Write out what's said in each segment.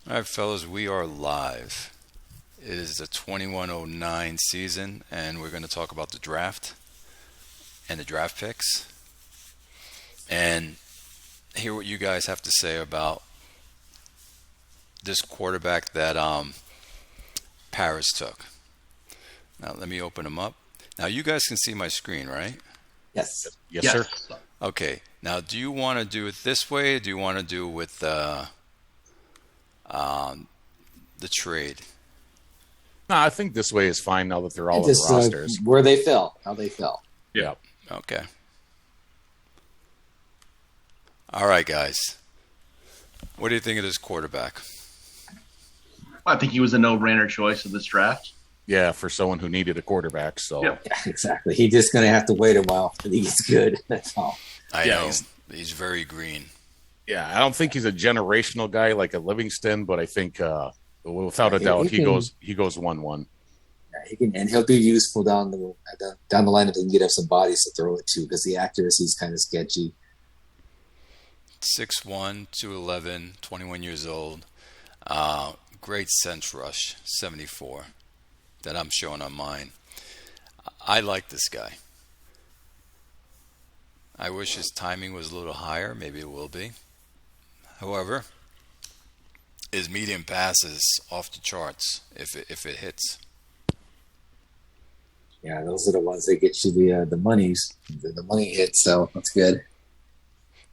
All right, fellas, we are live. It is the 2109 season, and we're going to talk about the draft and the draft picks and hear what you guys have to say about this quarterback that Paris took. Now, let me open them up. Now, you guys can see my screen, right? Yes. Yes, sir. Okay. Now, do you want to do it this way, or do you want to do it with the trade? No, I think this way is fine now that they're all in Just the rosters. where they fell, how they fell. Yeah. Okay. All right, guys. What do you think of this quarterback? I think he was a no-brainer choice of this draft. Yeah, for someone who needed a quarterback. So Yep. Yeah, exactly. He's just going to have to wait a while until he gets good. That's all. I Yeah, know. He's very green. yeah, I don't think he's a generational guy like a Livingston, but I think without a doubt he goes 1-1. Yeah, he can, and he'll be useful down the line if he can get up some bodies to throw it to, because the accuracy is kind of sketchy. 6'1", 211, 21 years old. Great sense rush, 74, that I'm showing on mine. I like this guy. I wish his timing was a little higher. Maybe it will be. However, his medium pass is off the charts if it hits. Yeah, those are the ones that get you the monies. The money hits, so that's good.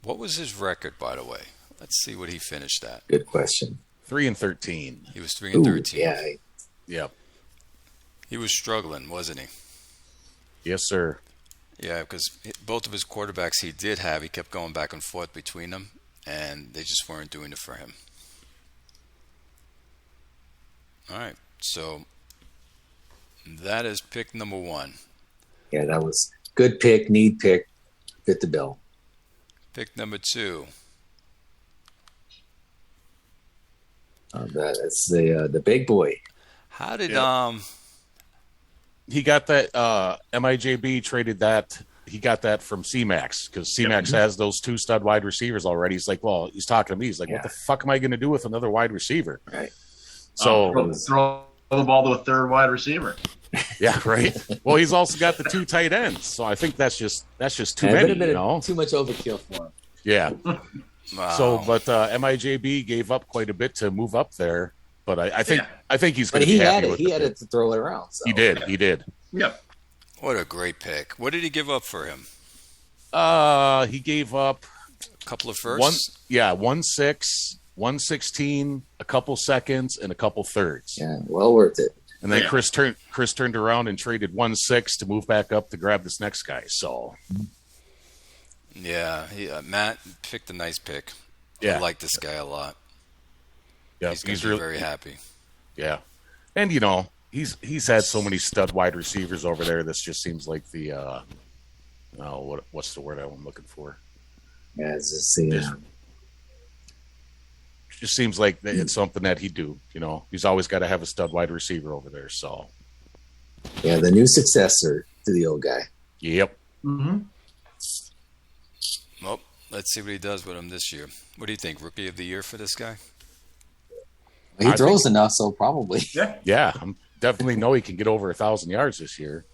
What was his record, by the way? Let's see what he finished at. Good question. 3-13. He was 3-13. Yeah, Yep. He was struggling, wasn't he? Yes, sir. Yeah, because both of his quarterbacks he did have, he kept going back and forth between them, and they just weren't doing it for him. All right, so that is pick number 1. yeah, that was good pick, need pick, fit the bill. Pick number 2. That's the big boy. How did He got that MIJB traded that. He got that from C-Max because C-Max has those 2 stud wide receivers already. He's like, well, he's talking to me. He's like, what the fuck am I going to do with another wide receiver? Right. So throw the ball to a third wide receiver. yeah, right. Well, he's also got the 2 tight ends. So I think that's just too Yeah, many. a bit You know? too much overkill for him. Yeah. wow. So, but MIJB gave up quite a bit to move up there. But I think he's going But to be he happy had it. with He the had pick. it to throw it around. So. He did. Yep. What a great pick. What did he give up for him? He gave up A couple of firsts? 1-6, 116, a couple seconds, and a couple thirds. Yeah, well worth it. And then Yeah. Chris turned around and traded 1-6 to move back up to grab this next guy. So Yeah, Matt picked a nice pick. Yeah. I like this guy a lot. yeah, He's going to be really very happy. yeah. And he's had so many stud wide receivers over there. This just seems like the what's the word I'm looking for? Yeah, it's just the Just seems like it's something that he'd do. He's always got to have a stud wide receiver over there. So the new successor to the old guy. yep. Mm-hmm. Well, let's see what he does with him this year. What do you think? Rookie of the year for this guy? He I throws think- enough, so probably. Yeah. Yeah, I'm definitely know he can get over 1,000 yards this year.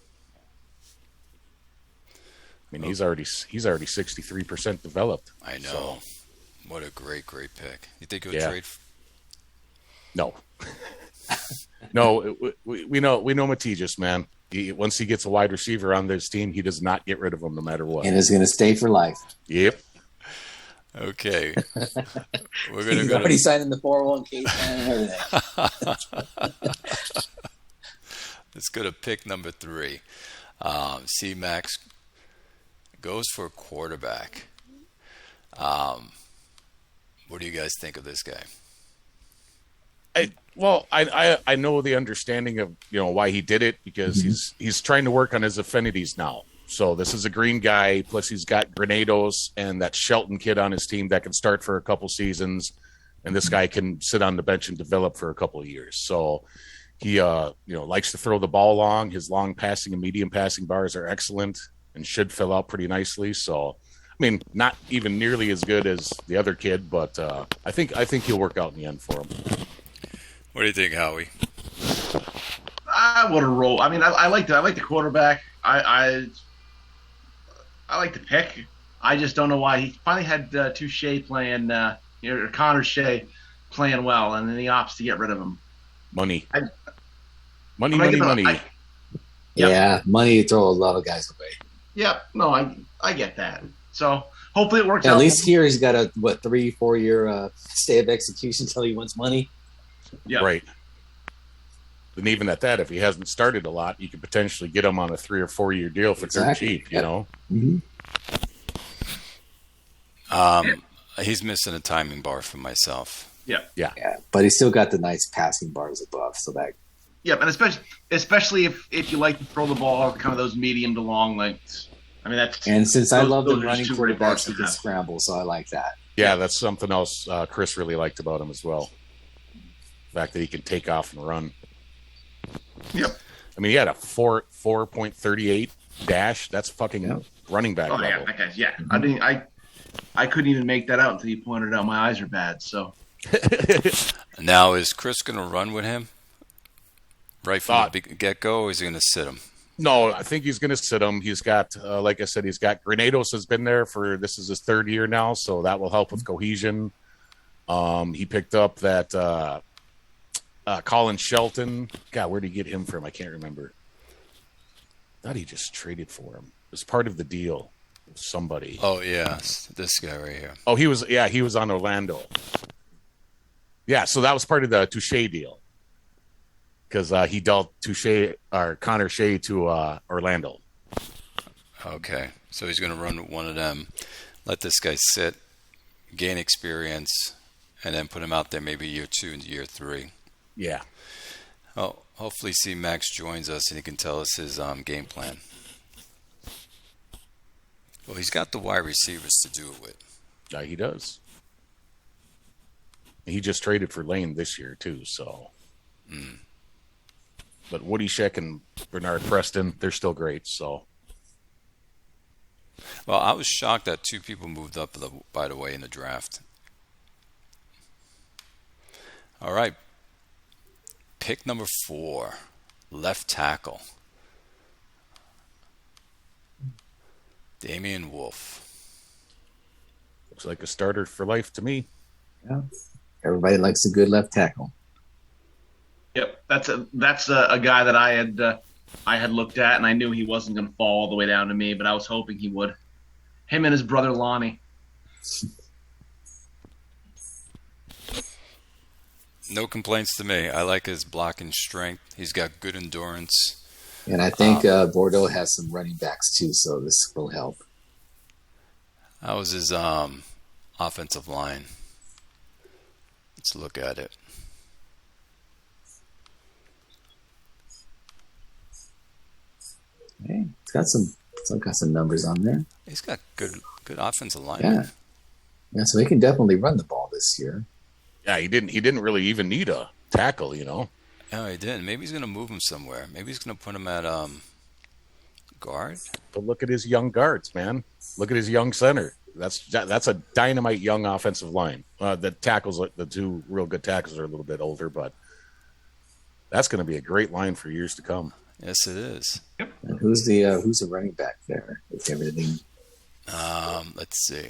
I mean, he's already 63% developed. I know. So, What a great pick. You think he'll Yeah. trade? no, no, we know Matijas, man. Once he gets a wide receiver on this team, he does not get rid of him no matter what. And it's going to stay for life. Yep. Okay. We're going to He's go already to, signing the 401k plan and everything. let's go to pick number 3. C-Max goes for a quarterback. What do you guys think of this guy? I know the understanding of why he did it because he's trying to work on his affinities now. So this is a green guy, plus he's got Granados and that Shelton kid on his team that can start for a couple seasons, and this guy can sit on the bench and develop for a couple of years. So he likes to throw the ball long. His long passing and medium passing bars are excellent and should fill out pretty nicely. So I mean, not even nearly as good as the other kid, but I think he'll work out in the end for him. What do you think, Howie? I would have rolled. I mean, I like the quarterback. I like the pick. I just don't know why he finally had Touche playing, Connor Shea playing well, and then he opts to get rid of him. Money. I- Money. Yep. Yeah, money to throw a lot of guys away. Yep. No, I get that. So hopefully it works At out. least here he's got a 3-4 year stay of execution until he wants money. Yeah. Right. And even at that, if he hasn't started a lot, you could potentially get him on a 3 or 4 year deal for dirt cheap. You know. He's missing a timing bar for myself. Yeah. Yeah, but he's still got the nice passing bars above, so that. Yep, and especially if you like to throw the ball kind of those medium to long lengths. I mean that's. And since I love the those are running just two great bars quarterbacks, he to can have. scramble, so I like that. Yeah, that's something else Chris really liked about him as well. The fact that he can take off and run. Yep. I mean, he had a 4.38 dash. That's fucking running back Oh level. yeah, that guy's I couldn't even make that out until you pointed out my eyes are bad. So Now, is Chris going to run with him right from the get-go, or is he going to sit him? No, I think he's going to sit him. He's got, like I said, he's got Granados has been there this is his 3rd year now, so that will help with cohesion. He picked up that Colin Shelton. God, where did he get him from? I can't remember. I thought he just traded for him. It was part of the deal. Somebody. Oh, yeah, this guy right here. Oh, he was on Orlando. Yeah, so that was part of the Touche deal. Because he dealt Connor Shea to Orlando. Okay, so he's going to run with one of them, let this guy sit, gain experience, and then put him out there maybe year 2 and year 3. Yeah. Oh, hopefully C Max joins us and he can tell us his game plan. Well, he's got the wide receivers to do it with. Yeah, he does. He just traded for Lane this year, too, so. But Woody Sheck and Bernard Preston, they're still great, so. Well, I was shocked that 2 people moved up, by the way, in the draft. All right. Pick number 4, left tackle. Damien Wolfe. Looks like a starter for life to me. Yeah, everybody likes a good left tackle. yep, that's a guy that I had looked at, and I knew he wasn't going to fall all the way down to me, but I was hoping he would. Him and his brother Lonnie. No complaints to me. I like his blocking strength. He's got good endurance. And I think Bordeaux has some running backs too, so this will help. How was his offensive line? Let's look at it. Hey, it's got some numbers on there. He's got good offensive line. Yeah, so he can definitely run the ball this year. Yeah, he didn't really even need a tackle, you know. No, he didn't. Maybe he's going to move him somewhere. Maybe he's going to put him at guard. But look at his young guards, man. Look at his young center. That's a dynamite young offensive line. The 2 real good tackles are a little bit older, but that's going to be a great line for years to come. Yes, it is. And who's the running back there? If everything. Let's see.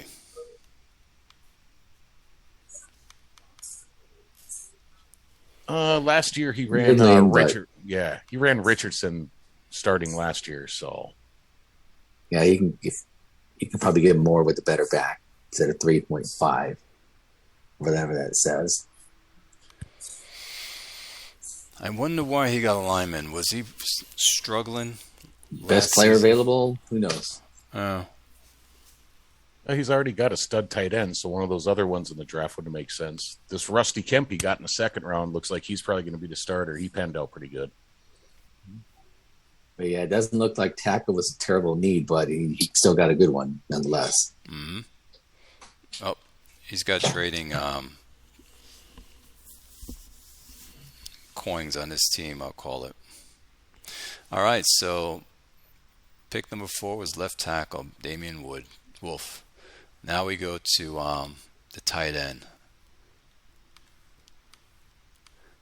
Last year he ran Richard. Yeah, he ran Richardson starting last year. So Yeah, you can probably get more with the better back instead of 3.5, whatever that says. I wonder why he got a lineman. Was he struggling? Best player available? Who knows? he's already got a stud tight end, so one of those other ones in the draft would make sense. This Rusty Kemp he got in the 2nd round looks like he's probably going to be the starter. He panned out pretty good. But yeah, it doesn't look like tackle was a terrible need, but he still got a good one nonetheless. Mm-hmm. Oh, he's got trading coins on his team, I'll call it. All right, so pick number 4 was left tackle, Damien Wolfe. Now we go to the tight end.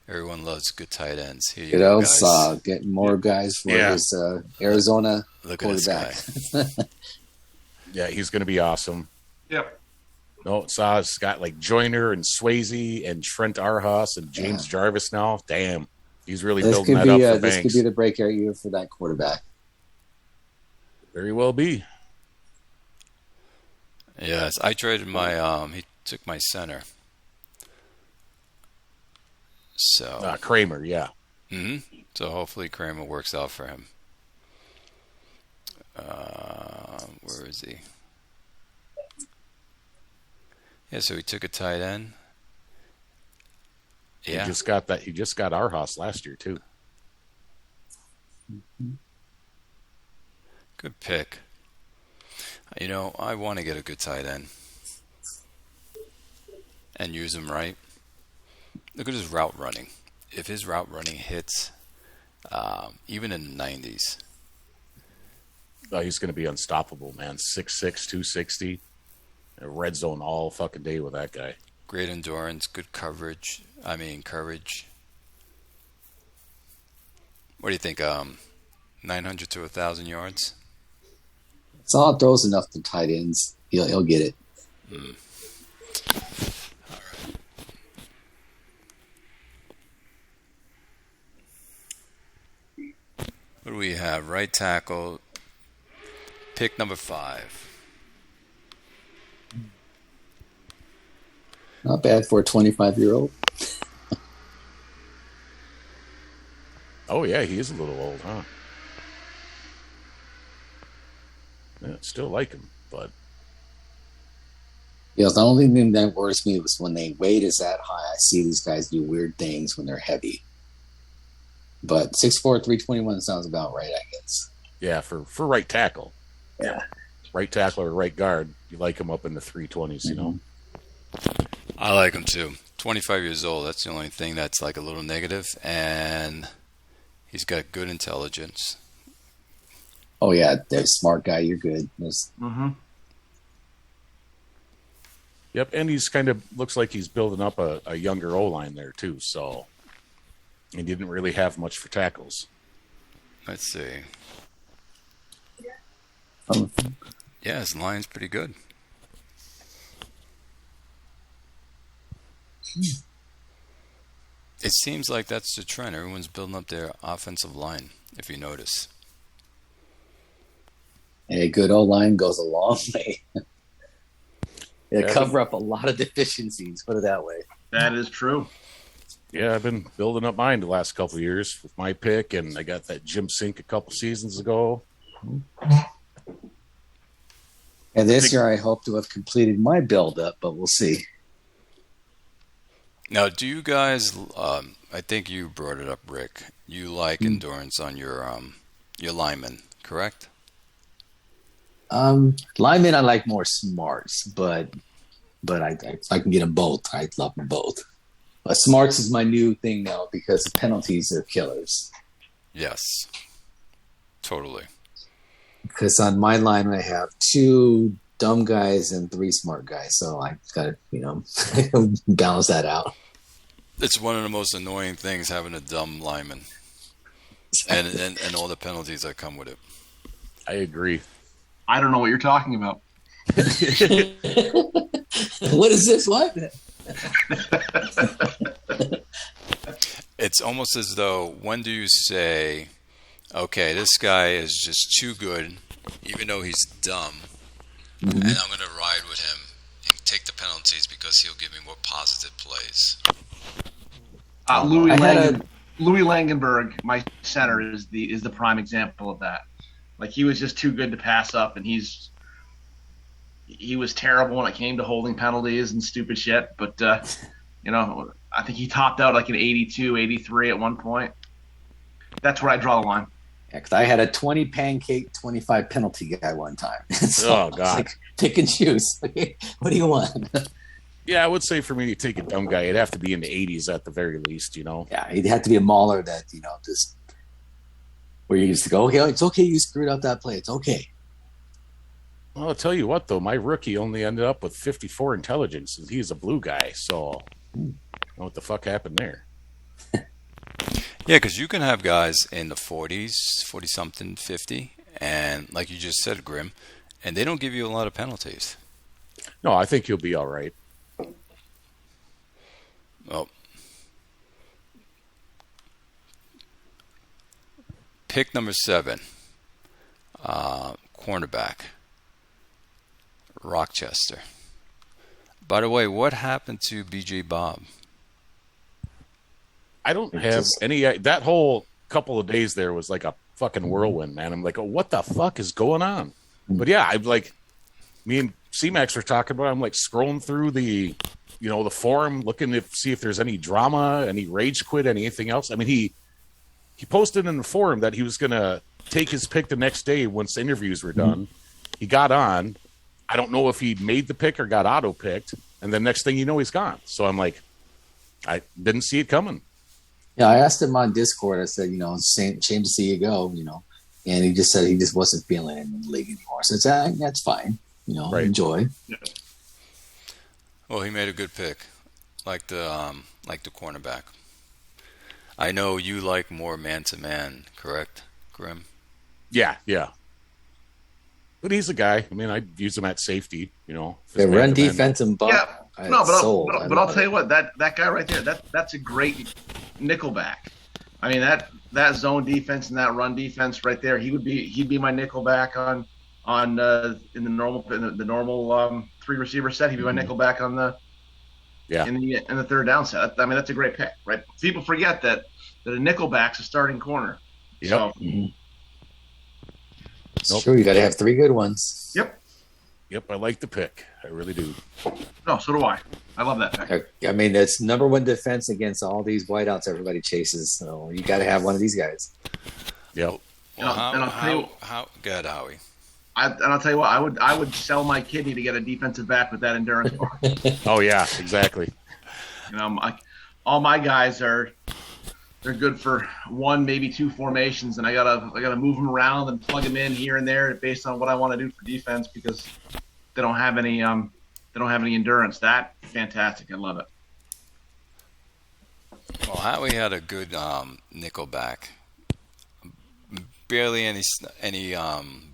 Everyone loves good tight ends. Here you You go, know, guys. getting more guys for Yeah. his Arizona Look at this quarterback. guy. Yeah, he's going to be awesome. Yep. No, it's got like Joyner and Swayze and Trent Arhas and James Jarvis now. Damn, he's really This building could that be up for this Banks. could be the breakout year for that quarterback. Very well be. Yes, I traded my. He took my center. So. Kramer, yeah. So hopefully Kramer works out for him. Where is he? Yeah, so he took a tight end. Yeah. He just got Arhas last year too. Good pick. You know, I want to get a good tight end and use him right. Look at his route running. If his route running hits, even in the 90s. Oh, he's going to be unstoppable, man. 6'6", 260. Red zone all fucking day with that guy. Great endurance, good coverage. Courage. What do you think? 900 to 1,000 yards? Solid throws enough to tight ends. He'll get it. All right. What do we have? Right tackle. Pick number 5. Not bad for a 25-year-old. Oh yeah, he is a little old, huh? Yeah, still like him, but Yeah, the only thing that worries me was when they weight is that high. I see these guys do weird things when they're heavy. But 6'4", 321 sounds about right, I guess. yeah, for right tackle. Yeah. Right tackle or right guard, you like him up in the 320s, you know? I like him too. 25 years old. That's the only thing that's like a little negative, and he's got good intelligence. Oh, yeah, they're a smart guy. You're good. Yep, and he's kind of looks like he's building up a younger O-line there too, so he didn't really have much for tackles. Let's see. Um, Yeah, his line's pretty good. It seems like that's the trend. Everyone's building up their offensive line, if you notice. a good O-line goes a long way. It'll Yeah, cover up a lot of deficiencies, put it that way. That is true. Yeah, I've been building up mine the last couple of years with my pick, and I got that Jim Sink a couple seasons ago. And this year I hope to have completed my build-up, but we'll see. Now, do you guys? I think you brought it up, Rick. You like endurance on your linemen, correct? Linemen, I like more smarts, but if I can get them both, I'd love them both. But smarts is my new thing now because the penalties are killers. Yes, totally. Because on my line, I have 2 dumb guys and 3 smart guys, so I got to, balance that out. It's one of the most annoying things having a dumb lineman, and all the penalties that come with it. I agree. I don't know what you're talking about. What is this? What? It's almost as though, when do you say, okay, this guy is just too good, even though he's dumb, and I'm going to ride with him and take the penalties because he'll give me more positive plays. Louis Langenberg, my center, is the prime example of that. Like, he was just too good to pass up, and he was terrible when it came to holding penalties and stupid shit. But I think he topped out like an 82, 83 at one point. That's where I draw the line. Yeah, 'cause I had a 20 pancake, 25 penalty guy one time. So Oh, God. it's like, pick and choose. What do you want? Yeah, I would say for me to take a dumb guy, it'd have to be in the 80s at the very least, you know? Yeah, he'd have to be a mauler that, just where you just go, okay, it's okay, you screwed up that play. It's okay. Well, I'll tell you what, though, my rookie only ended up with 54 intelligence, and he's a blue guy, so I don't know what the fuck happened there. Yeah, because you can have guys in the 40s, 40 something, 50, and like you just said, Grim, and they don't give you a lot of penalties. No, I think you'll be all right. Well, pick number 7, cornerback, Rochester. By the way, what happened to BJ Bob? I don't have any. That whole couple of days there was like a fucking whirlwind, man. I'm like, oh, what the fuck is going on? But yeah, I'm like, me and C-Max were talking about. I'm like scrolling through the forum, looking to see if there's any drama, any rage quit, anything else. I mean, he posted in the forum that he was gonna take his pick the next day once the interviews were done. He got on. I don't know if he made the pick or got auto picked, and then next thing you know, he's gone. So I'm like, I didn't see it coming. Yeah, I asked him on Discord. I said, shame to see you go, and he just said he just wasn't feeling it in the league anymore. So it's that's fine, Right. enjoy. Well, he made a good pick, like the cornerback. I know you like more man-to-man, correct, Grim? Yeah. But he's a guy. I mean, I'd use him at safety, The run defense and buck. Yeah, but I'll tell you what, that guy right there, that's a great nickelback. I mean, that zone defense and that run defense right there, he'd be my nickelback in the normal 3 receiver set. He'd be my nickelback on the in the third down set. I mean, that's a great pick, right? People forget that a nickelback's a starting corner. Yep. So, It's true. You got to have 3 good ones. Yep, I like the pick. I really do. No, so do I. I love that pick. I mean, that's number 1 defense against all these whiteouts everybody chases. So you got to have one of these guys. Yep. Well, I'll good, Howie. I'll tell you what, I would sell my kidney to get a defensive back with that endurance bar. Oh yeah, exactly. All my guys they're good for 1, maybe 2 formations, and I gotta move them around and plug them in here and there based on what I want to do for defense because they don't have any endurance. That fantastic, I love it. Well, Howie had a good nickel back. Barely any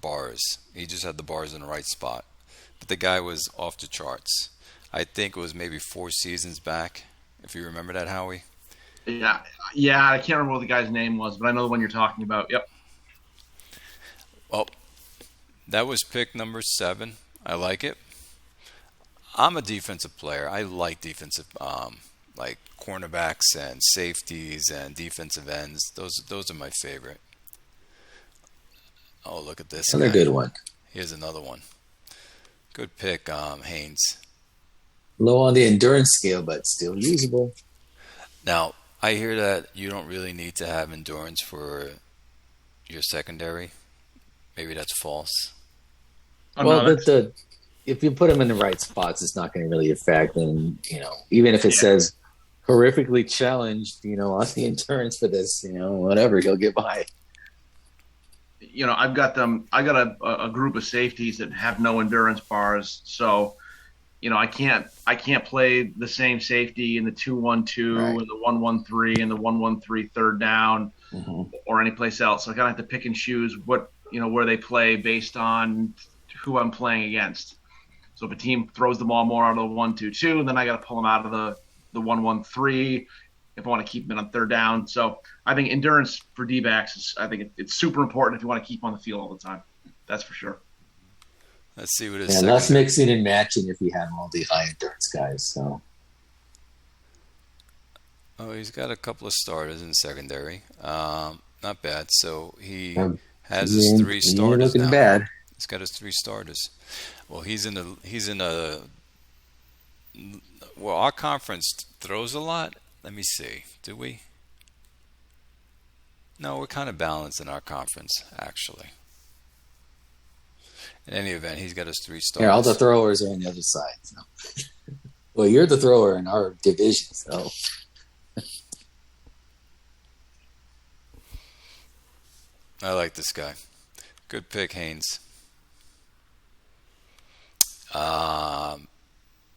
bars. He just had the bars in the right spot. But the guy was off the charts. I think it was maybe 4 seasons back, if you remember that, Howie. Yeah, I can't remember what the guy's name was, but I know the one you're talking about. Yep. Well, that was pick number 7. I like it. I'm a defensive player. I like defensive, like cornerbacks and safeties and defensive ends. Those are my favorite. Oh, look at this. Another good one. Here's another one. Good pick, Haynes. Low on the endurance scale, but still usable. Now, I hear that you don't really need to have endurance for your secondary. Maybe that's false. But if you put them in the right spots, it's not going to really affect them. Even if it says horrifically challenged, on the endurance for this, whatever, he'll get by. I got a group of safeties that have no endurance bars, so I can't play the same safety in the 2-1-2 right. and the 1-1-3 and the 1-1-3 third down or any place else. So I kind of have to pick and choose what where they play based on who I'm playing against. So if a team throws the ball more out of the 1-2-2, then I got to pull them out of the 1-1-3 if I want to keep them on third down. So I think endurance for D-backs it's super important if you want to keep on the field all the time. That's for sure. Let's see what it is. And less mixing and matching if you have all the high endurance guys. So. Oh, he's got a couple of starters in secondary. Not bad. So he has his 3 starters looking now. bad. He's got his 3 starters. Well, well, our conference throws a lot. Let me see. Do we? No, we're kind of balanced in our conference, actually. In any event, he's got his 3 starters. Yeah, all the throwers are on the other side. So. Well, you're the thrower in our division, so. I like this guy. Good pick, Haynes.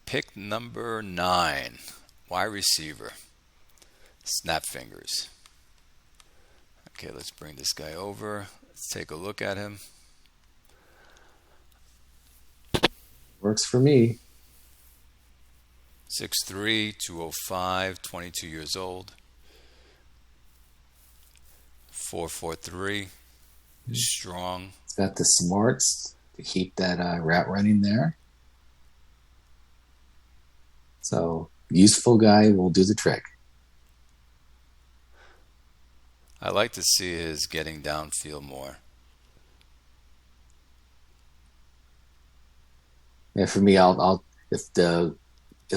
Pick number 9, wide receiver, Snap fingers. Okay, let's bring this guy over. Let's take a look at him. Works for me. 6'3", 205, 22 years old. 4'3", strong. He's got the smarts to keep that route running there. So, useful guy will do the trick. I like to see his getting downfield more. Yeah, for me, as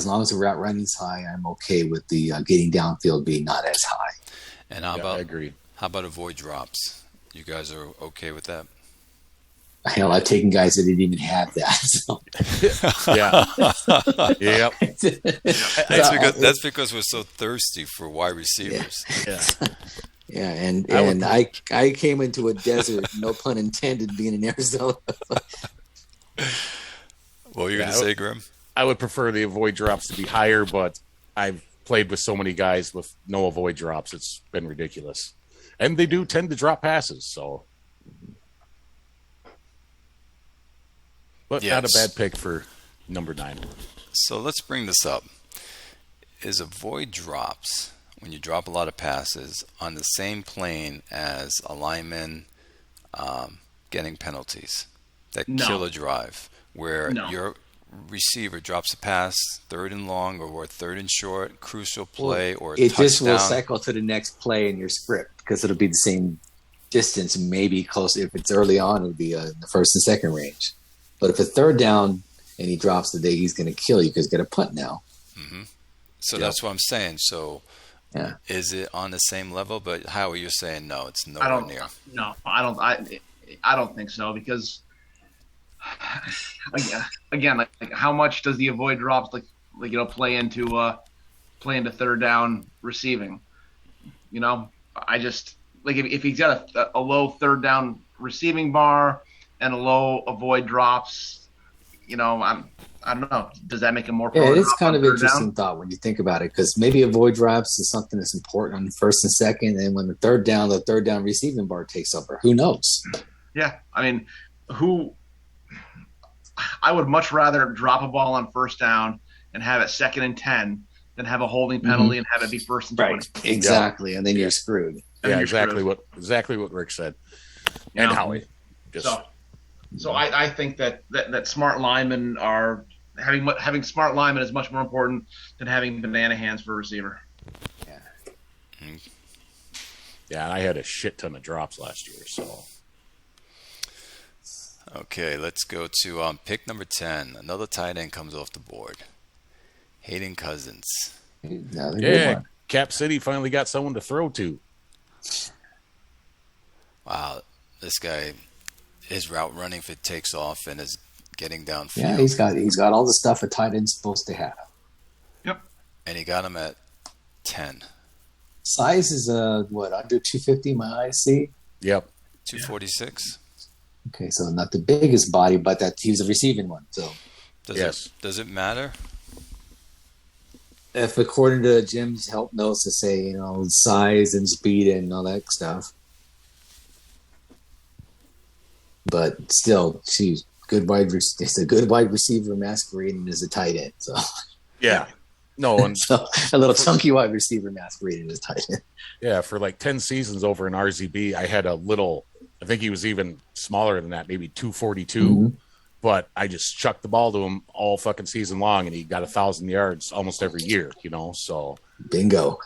long as the route running's high, I'm okay with the getting downfield being not as high. And I agree. How about avoid drops? You guys are okay with that? Hell, I've taken guys that didn't even have that. So. Yeah. Yep. That's because we're so thirsty for wide receivers. Yeah. Yeah, and I came into a desert, no pun intended, being in Arizona. What were you going to say, Grim? I would prefer the avoid drops to be higher, but I've played with so many guys with no avoid drops. It's been ridiculous. And they do tend to drop passes, so. But not a bad pick for number 9. So let's bring this up. Is avoid drops, when you drop a lot of passes, on the same plane as a lineman getting penalties that kill a drive, where your receiver drops a pass, 3rd and long or 3rd and short, crucial play, or it touchdown. just will cycle to the next play in your script because it'll be the same distance, maybe close. If it's early on, it'll be in the 1st and 2nd range. But if it's 3rd down and he drops the day, he's going to kill you because he's got a punt now. Mm-hmm. So that's what I'm saying. So is it on the same level? But Howie, you're saying no, it's nowhere near. No, I don't think so because again, like how much does the avoid drops play into 3rd down receiving? I just if he's got a low 3rd down receiving bar and a low avoid drops, I don't know. Does that make him more? Yeah, it's kind of interesting thought when you think about it, because maybe avoid drops is something that's important on the 1st and 2nd, and when the 3rd down receiving bar takes over, who knows? Yeah, I mean, I would much rather drop a ball on 1st down and have it 2nd and 10 than have a holding penalty and have it be 1st and 20. Right, exactly, and then you're screwed. Exactly what Rick said, and Howie. So I think that smart linemen are having smart linemen is much more important than having banana hands for a receiver. Yeah. Yeah, and I had a shit ton of drops last year. So. Okay, let's go to pick number 10. Another tight end comes off the board. Hayden Cousins. Yeah, Cap City finally got someone to throw to. Wow, this guy. His route running, if it takes off and is getting downfield. Yeah, he's got all the stuff a tight end's supposed to have. Yep. And he got him at 10. Size is under 250, my eyes see. Yep. 246. Okay, so not the biggest body, but that he's a receiving one. So does it matter? If according to Jim's help notes to say, size and speed and all that stuff. But still, she's good it's a good wide receiver masquerading as a tight end. So yeah, no, and so a little chunky wide receiver masquerading as tight end. Yeah, for like 10 seasons over in RZB, I had a little. I think he was even smaller than that, maybe 242. Mm-hmm. But I just chucked the ball to him all fucking season long, and he got 1,000 yards almost every year. So bingo.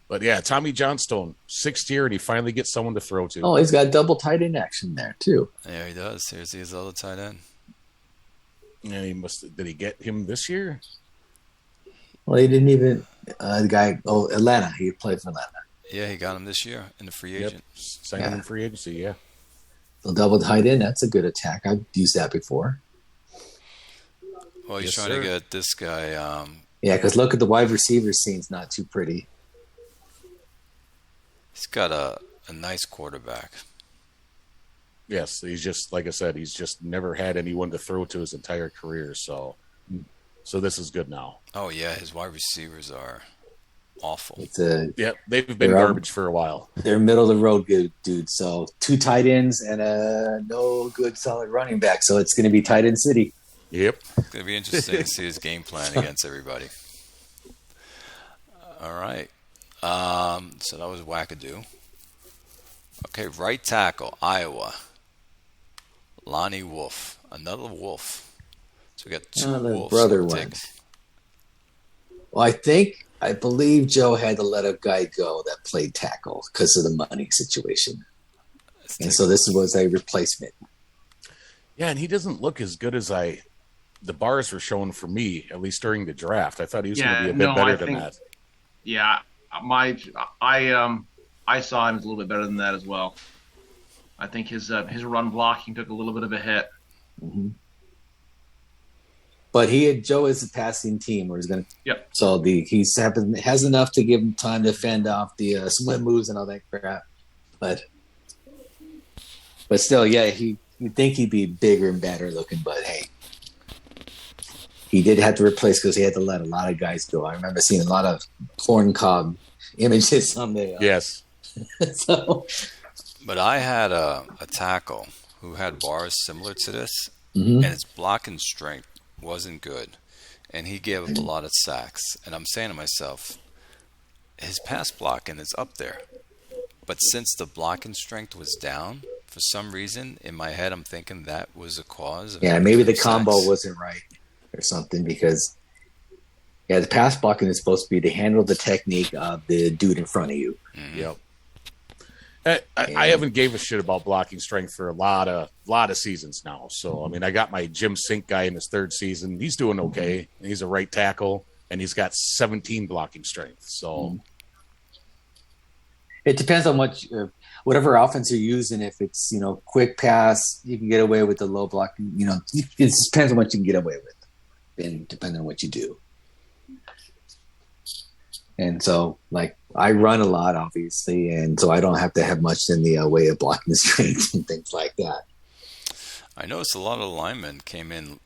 But yeah, Tommy Johnstone, 6th year, and he finally gets someone to throw to. Oh, he's got double tight end action there too. Yeah, he does. Here's his other tight end. Yeah, did he get him this year? Well, he didn't even Atlanta. He played for Atlanta. Yeah, he got him this year in the free agent. Signed him in free agency, yeah. So double tight end, that's a good attack. I've used that before. Well, he's trying to get this guy. Yeah, because look at the wide receiver scene's not too pretty. He's got a nice quarterback. Yes, he's just, like I said, he's just never had anyone to throw to his entire career. So this is good now. Oh, yeah, his wide receivers are awful. Yeah, they've been garbage for a while. They're middle of the road good dude. So 2 tight ends and no good solid running back. So it's going to be tight end city. Yep. It's going to be interesting to see his game plan against everybody. All right. So that was wackadoo. Okay, right tackle, Iowa. Lonnie Wolfe. Another Wolfe. So we got 2 Wolves. Brother one. Well, I believe Joe had to let a guy go that played tackle because of the money situation. And so this was a replacement. Yeah, and he doesn't look as good as the bars were showing for me, at least during the draft. I thought he was going to be a bit better than that. Yeah, I saw him as a little bit better than that as well. I think his run blocking took a little bit of a hit. Mm-hmm. But Joe is a passing team where he's going to. Yep. So he has enough to give him time to fend off the swim moves and all that crap. But still, yeah, you'd think he'd be bigger and better looking. But hey, he did have to replace because he had to let a lot of guys go. I remember seeing a lot of corn cob images on the. Yes. So. But I had a tackle who had bars similar to this, mm-hmm. and his blocking strength wasn't good, and he gave up a lot of sacks. And I'm saying to myself, his pass blocking is up there, but since the blocking strength was down, for some reason in my head I'm thinking that was a cause of maybe the combo wasn't right or something, because the pass blocking is supposed to be to handle the technique of the dude in front of you. Mm-hmm. Yep. I haven't gave a shit about blocking strength for a lot of seasons now. So, I mean, I got my Jim Sink guy in his 3rd season. He's doing okay. He's a right tackle, and he's got 17 blocking strength. So it depends on whatever offense you're using. If it's, quick pass, you can get away with the low blocking. It depends on what you can get away with, and depending on what you do. And so, I run a lot, obviously, and so I don't have to have much in the way of blocking strength and things like that. I noticed a lot of linemen came in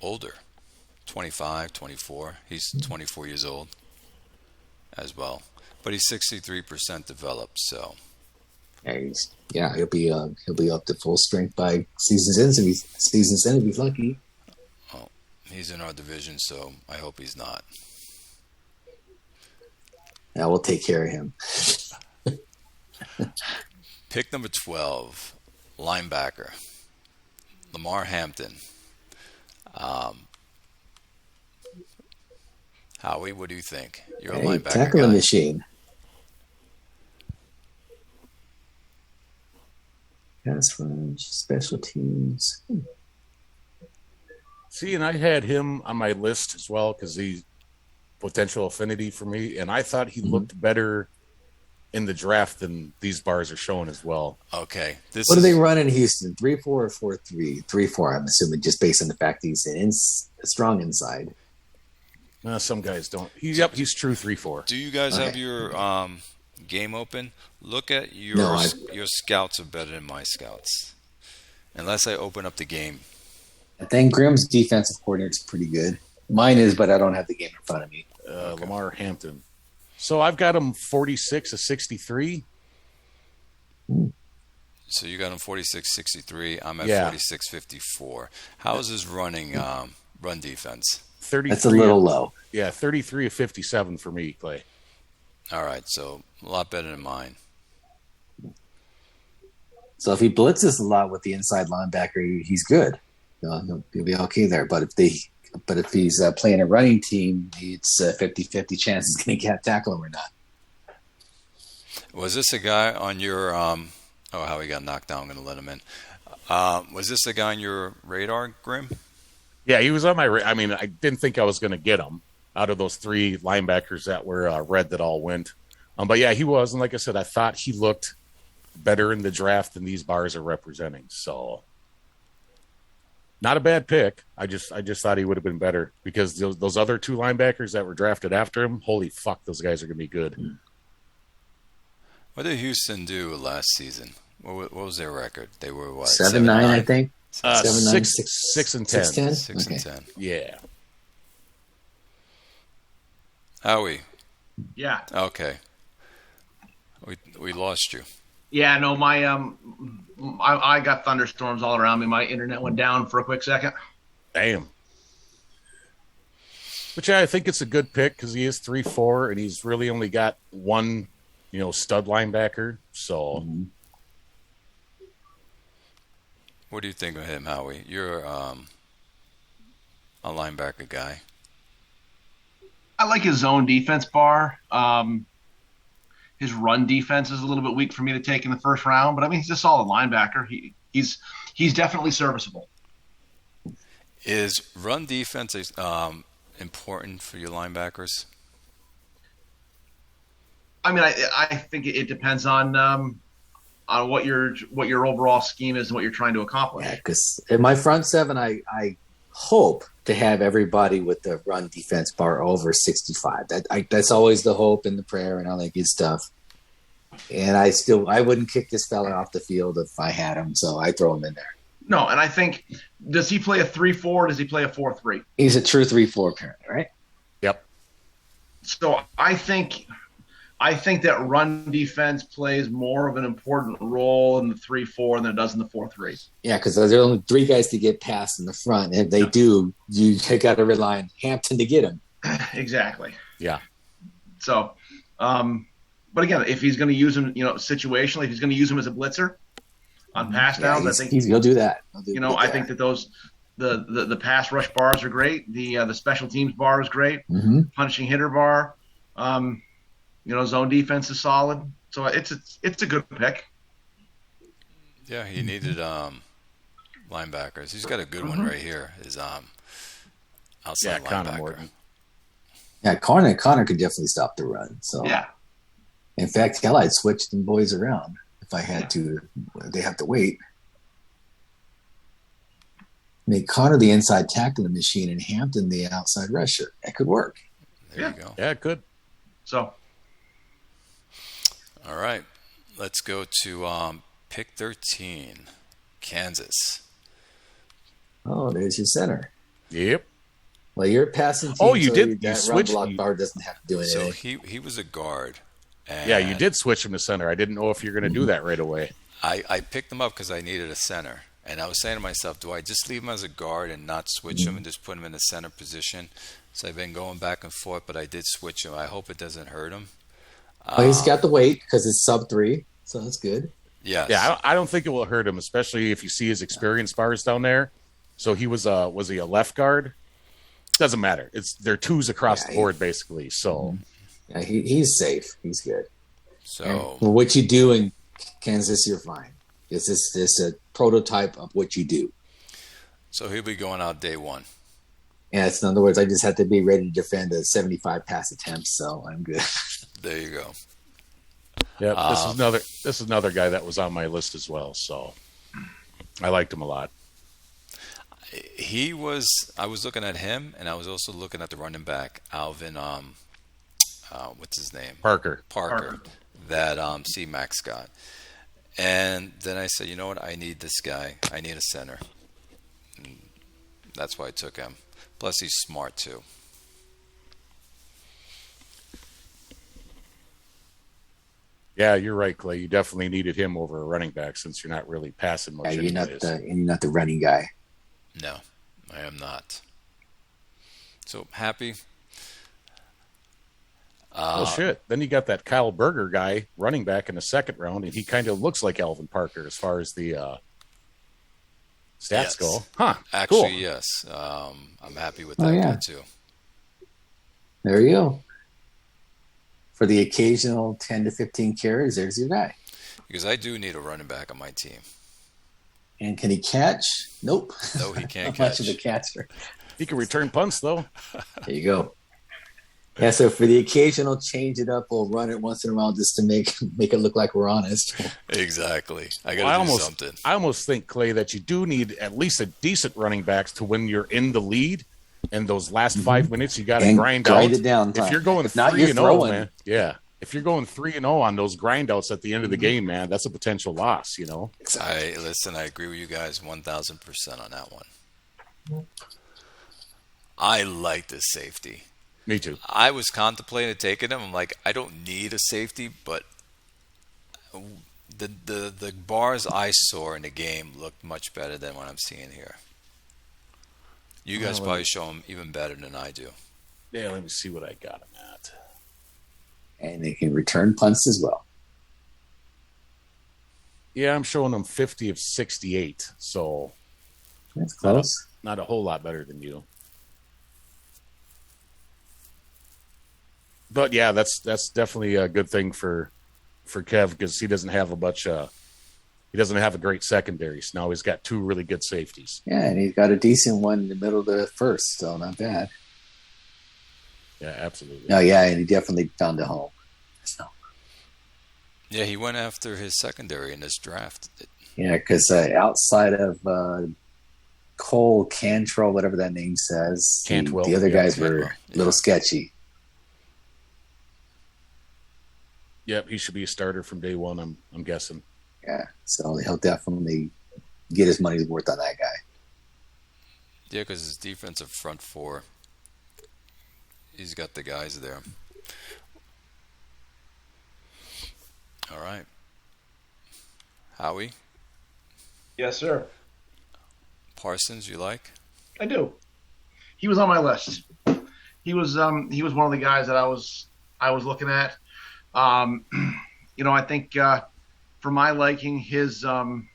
older, 25, 24. He's 24 years old as well, but he's 63% developed. So, he'll be up to full strength by season's end. If he's lucky. Well, he's in our division, so I hope he's not. I will take care of him. Pick number 12, linebacker, Lamar Hampton. Howie, what do you think? You're a linebacker tackling guy. Machine. Pass rush, special teams. See, and I had him on my list as well because he's potential affinity for me, and I thought he looked better in the draft than these bars are showing as well. Okay. What do they run in Houston? 3-4 or 4-3? 3-4, I'm assuming, just based on the fact that he's strong inside. Some guys don't. He's true 3-4. Do you guys have your game open? Look at your scouts are better than my scouts. Unless I open up the game. I think Grimm's defensive coordinator is pretty good. Mine is, but I don't have the game in front of me. Okay. Lamar Hampton. So I've got him 46 of 63. So you got him 46-63. I'm at 46-54. How is his run defense? 33. That's a little low. Yeah, 33 of 57 for me, Clay. All right, so a lot better than mine. So if he blitzes a lot with the inside linebacker, he's good. He'll be okay there. But if he's playing a running team, it's a 50-50 chance he's going to tackle him or not. Was this a guy on your how he got knocked down? I'm going to let him in. Was this a guy on your radar, Grim? Yeah, he was on my I mean, I didn't think I was going to get him out of those 3 linebackers that were red that all went. But yeah, he was. And like I said, I thought he looked better in the draft than these bars are representing. So not a bad pick. I just thought he would have been better because those other 2 linebackers that were drafted after him, holy fuck, those guys are going to be good. What did Houston do last season? What was their record? They were what? 7-9, I think. 7-9, 6 and 10. 6-10? 6 and 10. Yeah. Howie, Yeah. Okay. We lost you. Yeah, no, I got thunderstorms all around me. My internet went down for a quick second. Damn. But yeah, I think it's a good pick because he is 3'4", and he's really only got one, stud linebacker. So, What do you think of him, Howie? You're a linebacker guy. I like his zone defense bar. His run defense is a little bit weak for me to take in the first round, but I mean he's a solid linebacker. He's definitely serviceable. Is run defense important for your linebackers? I mean, I think it depends on what your overall scheme is and what you're trying to accomplish. Yeah, because in my front seven, I hope to have everybody with the run defense bar over 65. That's always the hope and the prayer and all that good stuff. And I wouldn't kick this fella off the field if I had him, so I throw him in there. No, and I think, does he play a 3-4 or does he play a 4-3? He's a true 3-4 apparently, right? Yep. So I think that run defense plays more of an important role in the 3-4 than it does in the 4-3. Yeah, because there's only three guys to get past in the front. And if they do, you got to rely on Hampton to get him. Exactly. Yeah. So, but again, if he's going to use him, situationally, if he's going to use him as a blitzer on pass downs, I think he'll do that. I think that those the pass rush bars are great. The special teams bar is great. Mm-hmm. Punishing hitter bar. Zone defense is solid. So it's a good pick. Yeah, he needed linebackers. He's got a good one right here. His outside linebacker. Yeah, Connor could definitely stop the run. So yeah. In fact, hell, I'd switch them boys around if I had to. They have to wait. Make Connor the inside tackling machine and Hampton the outside rusher. That could work. There you go. Yeah, it could. So. All right. Let's go to pick 13, Kansas. Oh, there's your center. Yep. Well, you're passing team. Oh, you did. That you switched. run block bar doesn't have to do anything. So he was a guard. And yeah, you did switch him to center. I didn't know if you're going to do that right away. I picked him up because I needed a center. And I was saying to myself, do I just leave him as a guard and not switch him and just put him in the center position? So I've been going back and forth, but I did switch him. I hope it doesn't hurt him. He's got the weight because it's sub-3, so that's good. Yes. Yeah, I don't think it will hurt him, especially if you see his experience bars down there. So he was he a left guard? Doesn't matter. They're twos across the board basically. So yeah, he's safe. He's good. So for what you do in Kansas, you're fine. It's a prototype of what you do. So he'll be going out day one. Yeah, in other words, I just have to be ready to defend a 75 pass attempts, so I'm good. There you go. Yeah, this is another guy that was on my list as well. So I liked him a lot. I was looking at him, and I was also looking at the running back, Alvin. What's his name? Parker. That C-Max got. And then I said, you know what? I need this guy. I need a center. And that's why I took him. Plus, he's smart too. Yeah, you're right, Clay. You definitely needed him over a running back since you're not really passing much. Yeah, you're not the running guy. No, I am not. So happy. Oh shit! Then you got that Kyle Berger guy running back in the second round, and he kind of looks like Alvin Parker as far as the stats go. Huh? Actually, cool. Yes. I'm happy with that guy too. There you go. For the occasional 10 to 15 carries, there's your guy. Because I do need a running back on my team. And can he catch? Nope. No, he can't catch. Much of a catcher. He can return punts, though. There you go. Yeah, so for the occasional change it up, we'll run it once in a while just to make it look like we're honest. Exactly. I got to do something. I almost think, Clay, that you do need at least a decent running backs to when you're in the lead. And those last 5 minutes, you got to grind it down. If you're going 3-0, man, yeah. If you're going 3-0 on those grind outs at the end of the game, man, that's a potential loss. You know. I agree with you guys 1,000% on that one. I like this safety. Me too. I was contemplating taking him. I'm like, I don't need a safety, but the bars I saw in the game looked much better than what I'm seeing here. You guys probably show them even better than I do. Yeah, let me see what I got him at. And they can return punts as well. Yeah, I'm showing them 50 of 68. So that's close. Not a whole lot better than you. But yeah, that's definitely a good thing for Kev, because he doesn't have he doesn't have a great secondary. So now he's got two really good safeties. Yeah, and he's got a decent one in the middle of the first, so not bad. Yeah, absolutely. No, yeah, and he definitely found a home. So. Yeah, he went after his secondary in this draft. Yeah, because outside of Cole, Cantrell, whatever that name says, the other guys were a little sketchy. Yep, he should be a starter from day one, I'm guessing. Yeah, so he'll definitely get his money's worth on that guy. Yeah, because his defensive front four, he's got the guys there. All right. Howie? Yes, sir. Parsons, you like? I do. He was on my list. He was one of the guys that I was looking at. I think for my liking, his zone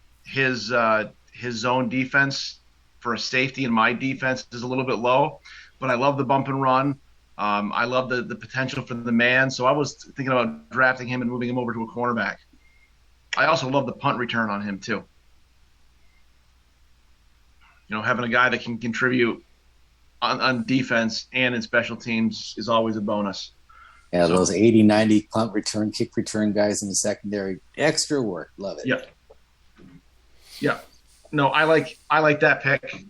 defense for a safety in my defense is a little bit low, but I love the bump and run. I love the potential for the man. So I was thinking about drafting him and moving him over to a cornerback. I also love the punt return on him too. Having a guy that can contribute on defense and in special teams is always a bonus. Yeah, so, those 80, 90 punt return, kick return guys in the secondary, extra work. Love it. Yep. Yeah. No, I like that pick.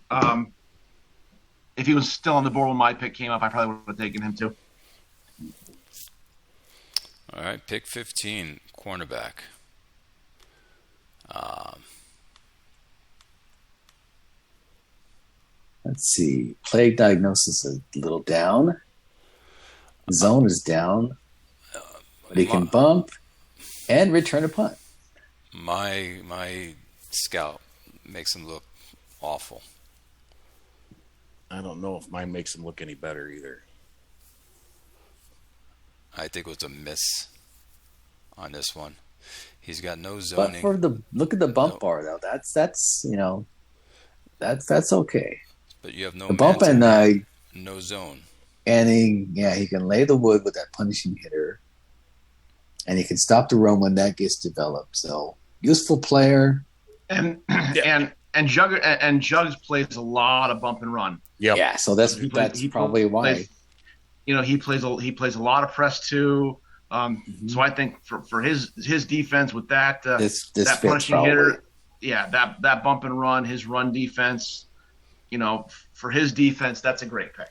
If he was still on the board when my pick came up, I probably would have taken him too. All right, pick 15, cornerback. Let's see. Play diagnosis is a little down. Zone is down. But he can bump and return a punt. My scout makes him look awful. I don't know if mine makes him look any better either. I think it was a miss on this one. He's got no zoning. But look at the bump bar though. That's okay. But you have no the bump and no zone. And he can lay the wood with that punishing hitter, and he can stop the run when that gets developed. So useful player. And Jugs plays a lot of bump and run. Yep. Yeah, so that's probably why. He plays a lot of press too. So I think for his defense with that that punishing hitter, that bump and run, his run defense, for his defense, that's a great pick.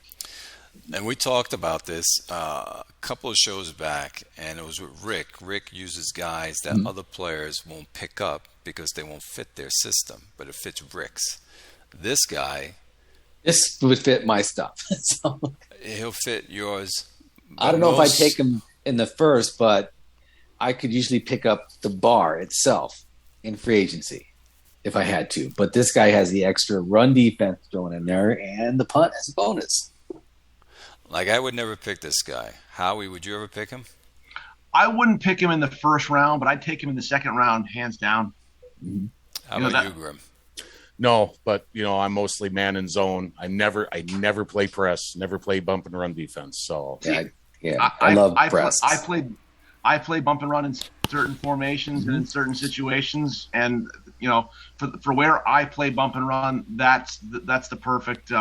And we talked about this a couple of shows back, and it was with Rick. Rick uses guys that other players won't pick up because they won't fit their system, but it fits Rick's. This guy... This would fit my stuff. So, he'll fit yours. I don't know if I take him in the first, but I could usually pick up the bar itself in free agency if I had to. But this guy has the extra run defense thrown in there and the punt as a bonus. Like, I would never pick this guy. Howie, would you ever pick him? I wouldn't pick him in the first round, but I'd take him in the second round, hands down. Mm-hmm. How about you, Grim? No, but I'm mostly man and zone. I never play press, never play bump and run defense. So I love press. I play bump and run in certain formations and in certain situations, and for where I play bump and run, that's the perfect.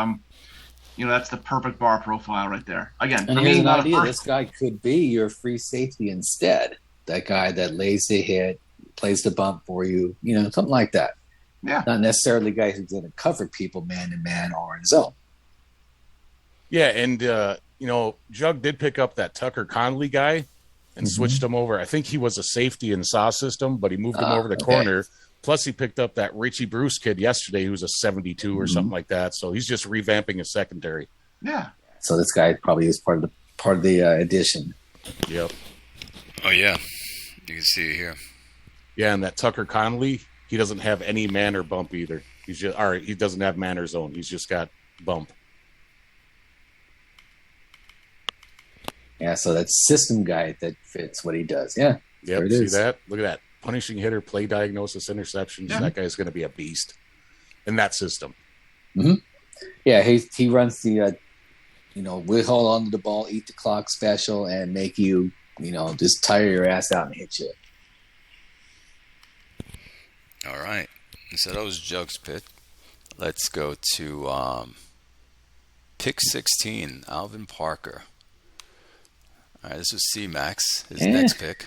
That's the perfect bar profile right there. Again, and here's an idea: this guy could be your free safety instead. That guy that lays the hit, plays the bump for you, something like that. Yeah, not necessarily guys who's going to cover people man to man or in zone. Yeah, and Jug did pick up that Tucker Connolly guy and switched him over. I think he was a safety in SAW system, but he moved him over to corner. Plus, he picked up that Richie Bruce kid yesterday who's a 72 or something like that. So he's just revamping his secondary. Yeah. So this guy probably is part of the part of the addition. Yep. Oh, yeah. You can see it here. Yeah, and that Tucker Connolly, he doesn't have any man or bump either. He doesn't have man or zone. He's just got bump. Yeah, so that's system guy that fits what he does. Yeah. Yep, see that? Look at that. Punishing hitter, play diagnosis, interceptions. Yeah. That guy's going to be a beast in that system. Mm-hmm. Yeah, he runs the, we hold on to the ball, eat the clock special, and make you, just tire your ass out and hit you. All right. So that was Jug's pick. Let's go to pick 16, Alvin Parker. All right, this was C-Max, his next pick.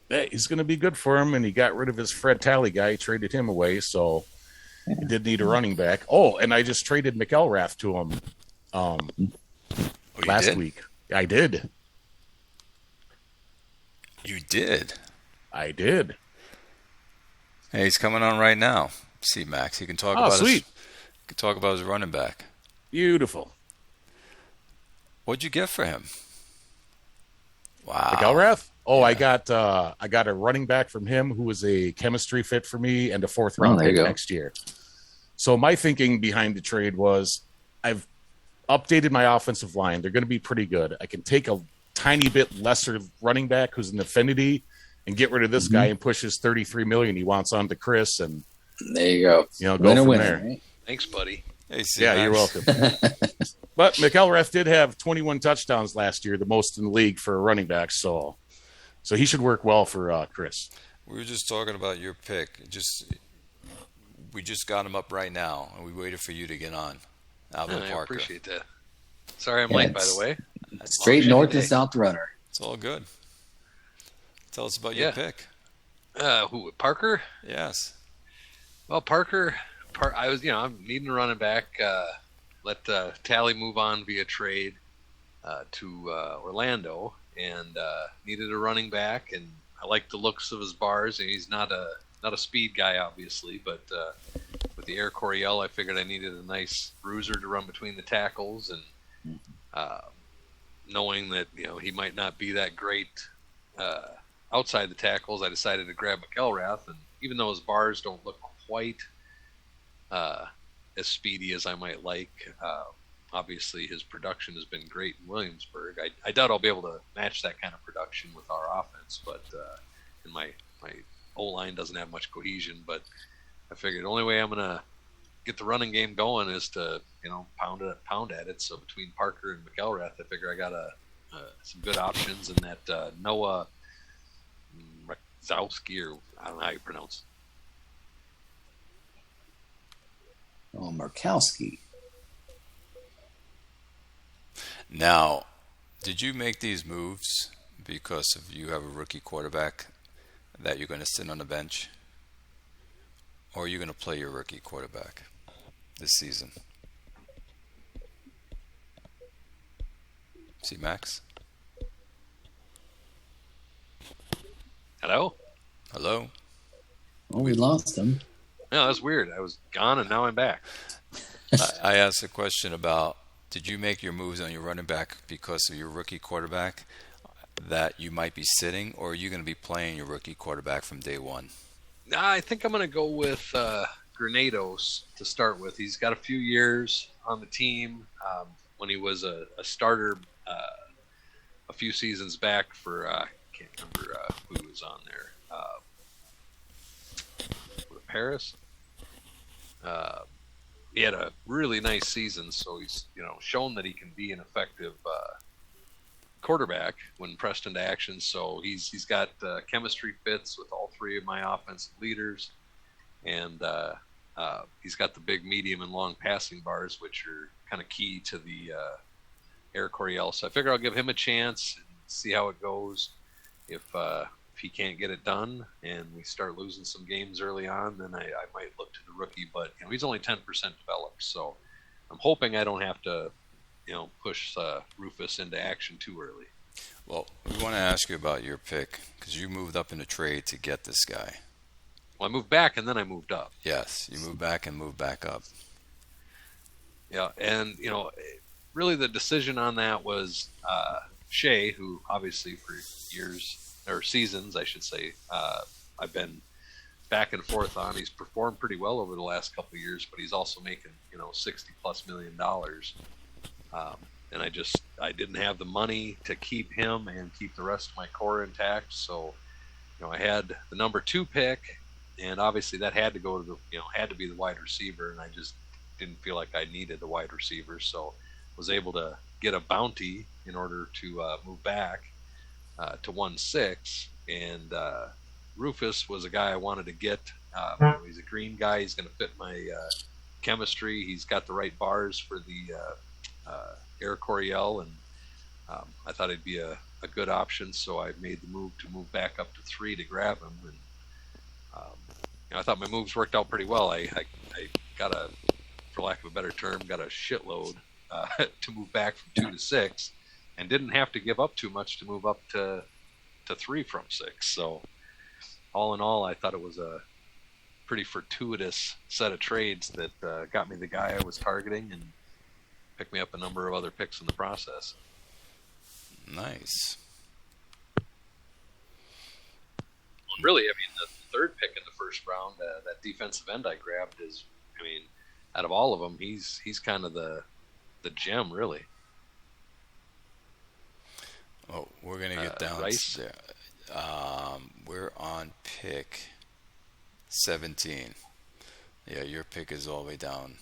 Hey, he's going to be good for him, and he got rid of his Fred Talley guy. He traded him away, so he did need a running back. Oh, and I just traded McElrath to him last week. I did. You did? I did. Hey, he's coming on right now. C-Max. He can talk about sweet. He can talk about his running back. Beautiful. What'd you get for him? Wow. McElrath? Oh, Yeah. I got a running back from him who was a chemistry fit for me and a 4th round pick next year. So my thinking behind the trade was I've updated my offensive line. They're going to be pretty good. I can take a tiny bit lesser running back who's an affinity and get rid of this guy and push his $33 million he wants on to Chris, and there you go. Go from there. Right? Thanks, buddy. Hey, Yeah, you're welcome. But McElrath did have 21 touchdowns last year, the most in the league for a running back, so he should work well for Chris. We were just talking about your pick. We just got him up right now, and we waited for you to get on. Alvin I Parker. appreciate that. Sorry I'm late, by the way. Straight north and south runner. It's all good. Tell us about your pick. Who? Parker? Yes. Well, Parker. I'm needing a running back. Let Talley move on via trade to Orlando, and needed a running back. And I like the looks of his bars. And he's not a speed guy, obviously, but with the Air Coryell, I figured I needed a nice bruiser to run between the tackles, and knowing that he might not be that great outside the tackles, I decided to grab McElrath. And even though his bars don't look quite as speedy as I might like, obviously his production has been great in Williamsburg. I doubt I'll be able to match that kind of production with our offense, but and my O-line doesn't have much cohesion. But I figured the only way I'm gonna get the running game going is to pound at it. So between Parker and McElrath, I figure I got some good options, and that Noah Zowski, or I don't know how you pronounce it. Oh, Markowski. Now, did you make these moves because of you have a rookie quarterback that you're going to sit on the bench? Or are you going to play your rookie quarterback this season? See, Max? Hello? Hello? Oh, we lost him. No, that's weird. I was gone and now I'm back. I asked a question about, did you make your moves on your running back because of your rookie quarterback that you might be sitting, or are you going to be playing your rookie quarterback from day one? I think I'm going to go with Granados to start with. He's got a few years on the team. When he was a starter a few seasons back for, I can't remember who was on there. Paris. He had a really nice season, so he's shown that he can be an effective quarterback when pressed into action. So he's got chemistry fits with all three of my offensive leaders, and he's got the big, medium, and long passing bars, which are kind of key to the Air Coryell. So I figure I'll give him a chance and see how it goes. If he can't get it done and we start losing some games early on, then I might look to the rookie. But he's only 10% developed, so I'm hoping I don't have to push Rufus into action too early. Well, we want to ask you about your pick because you moved up in a trade to get this guy. Well, I moved back and then I moved up. Yes, you moved back and moved back up. Yeah, and really the decision on that was Shea, who obviously for seasons, I should say, I've been back and forth on. He's performed pretty well over the last couple of years, but he's also making, $60+ million. And I didn't have the money to keep him and keep the rest of my core intact. So, I had the number 2 pick, and obviously that had to go to had to be the wide receiver, and I just didn't feel like I needed the wide receiver. So was able to get a bounty in order to move back to 1-6. And Rufus was a guy I wanted to get. He's a green guy. He's going to fit my chemistry. He's got the right bars for the Air Coryell, and I thought he'd be a good option. So I made the move to move back up to 3 to grab him. And I thought my moves worked out pretty well. I got for lack of a better term, got a shitload to move back from 2 to 6, and didn't have to give up too much to move up to 3 from 6. So all in all, I thought it was a pretty fortuitous set of trades that got me the guy I was targeting and picked me up a number of other picks in the process. Nice. Really, the third pick in the first round, that defensive end I grabbed is, out of all of them, he's kind of the gem, really. Oh, we're gonna get down Rice? there. We're on pick 17. Yeah, your pick is all the way down.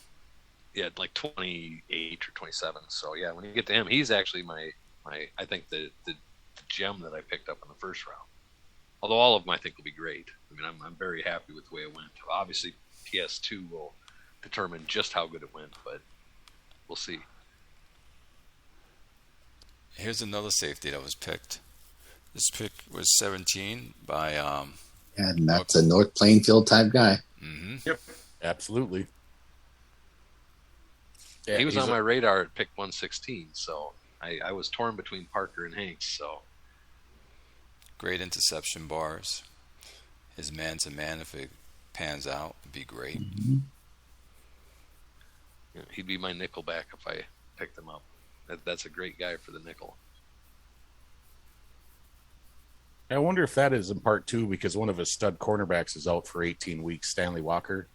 Yeah, like 28 or 27. So yeah, when you get to him, he's actually my I think the gem that I picked up in the first round. Although all of them I think will be great. I'm very happy with the way it went. Obviously, PS2 will determine just how good it went, but we'll see. Here's another safety that was picked. This pick was 17 by and that's a North Plainfield type guy. Mm-hmm. Yep, absolutely. Yeah, he was on my radar at pick 116, so I was torn between Parker and Hanks. So great interception bars. His man-to-man, if it pans out, would be great. Mm-hmm. Yeah, he'd be my nickel back if I picked him up. That's a great guy for the nickel. I wonder if that is in part too because one of his stud cornerbacks is out for 18 weeks, Stanley Walker.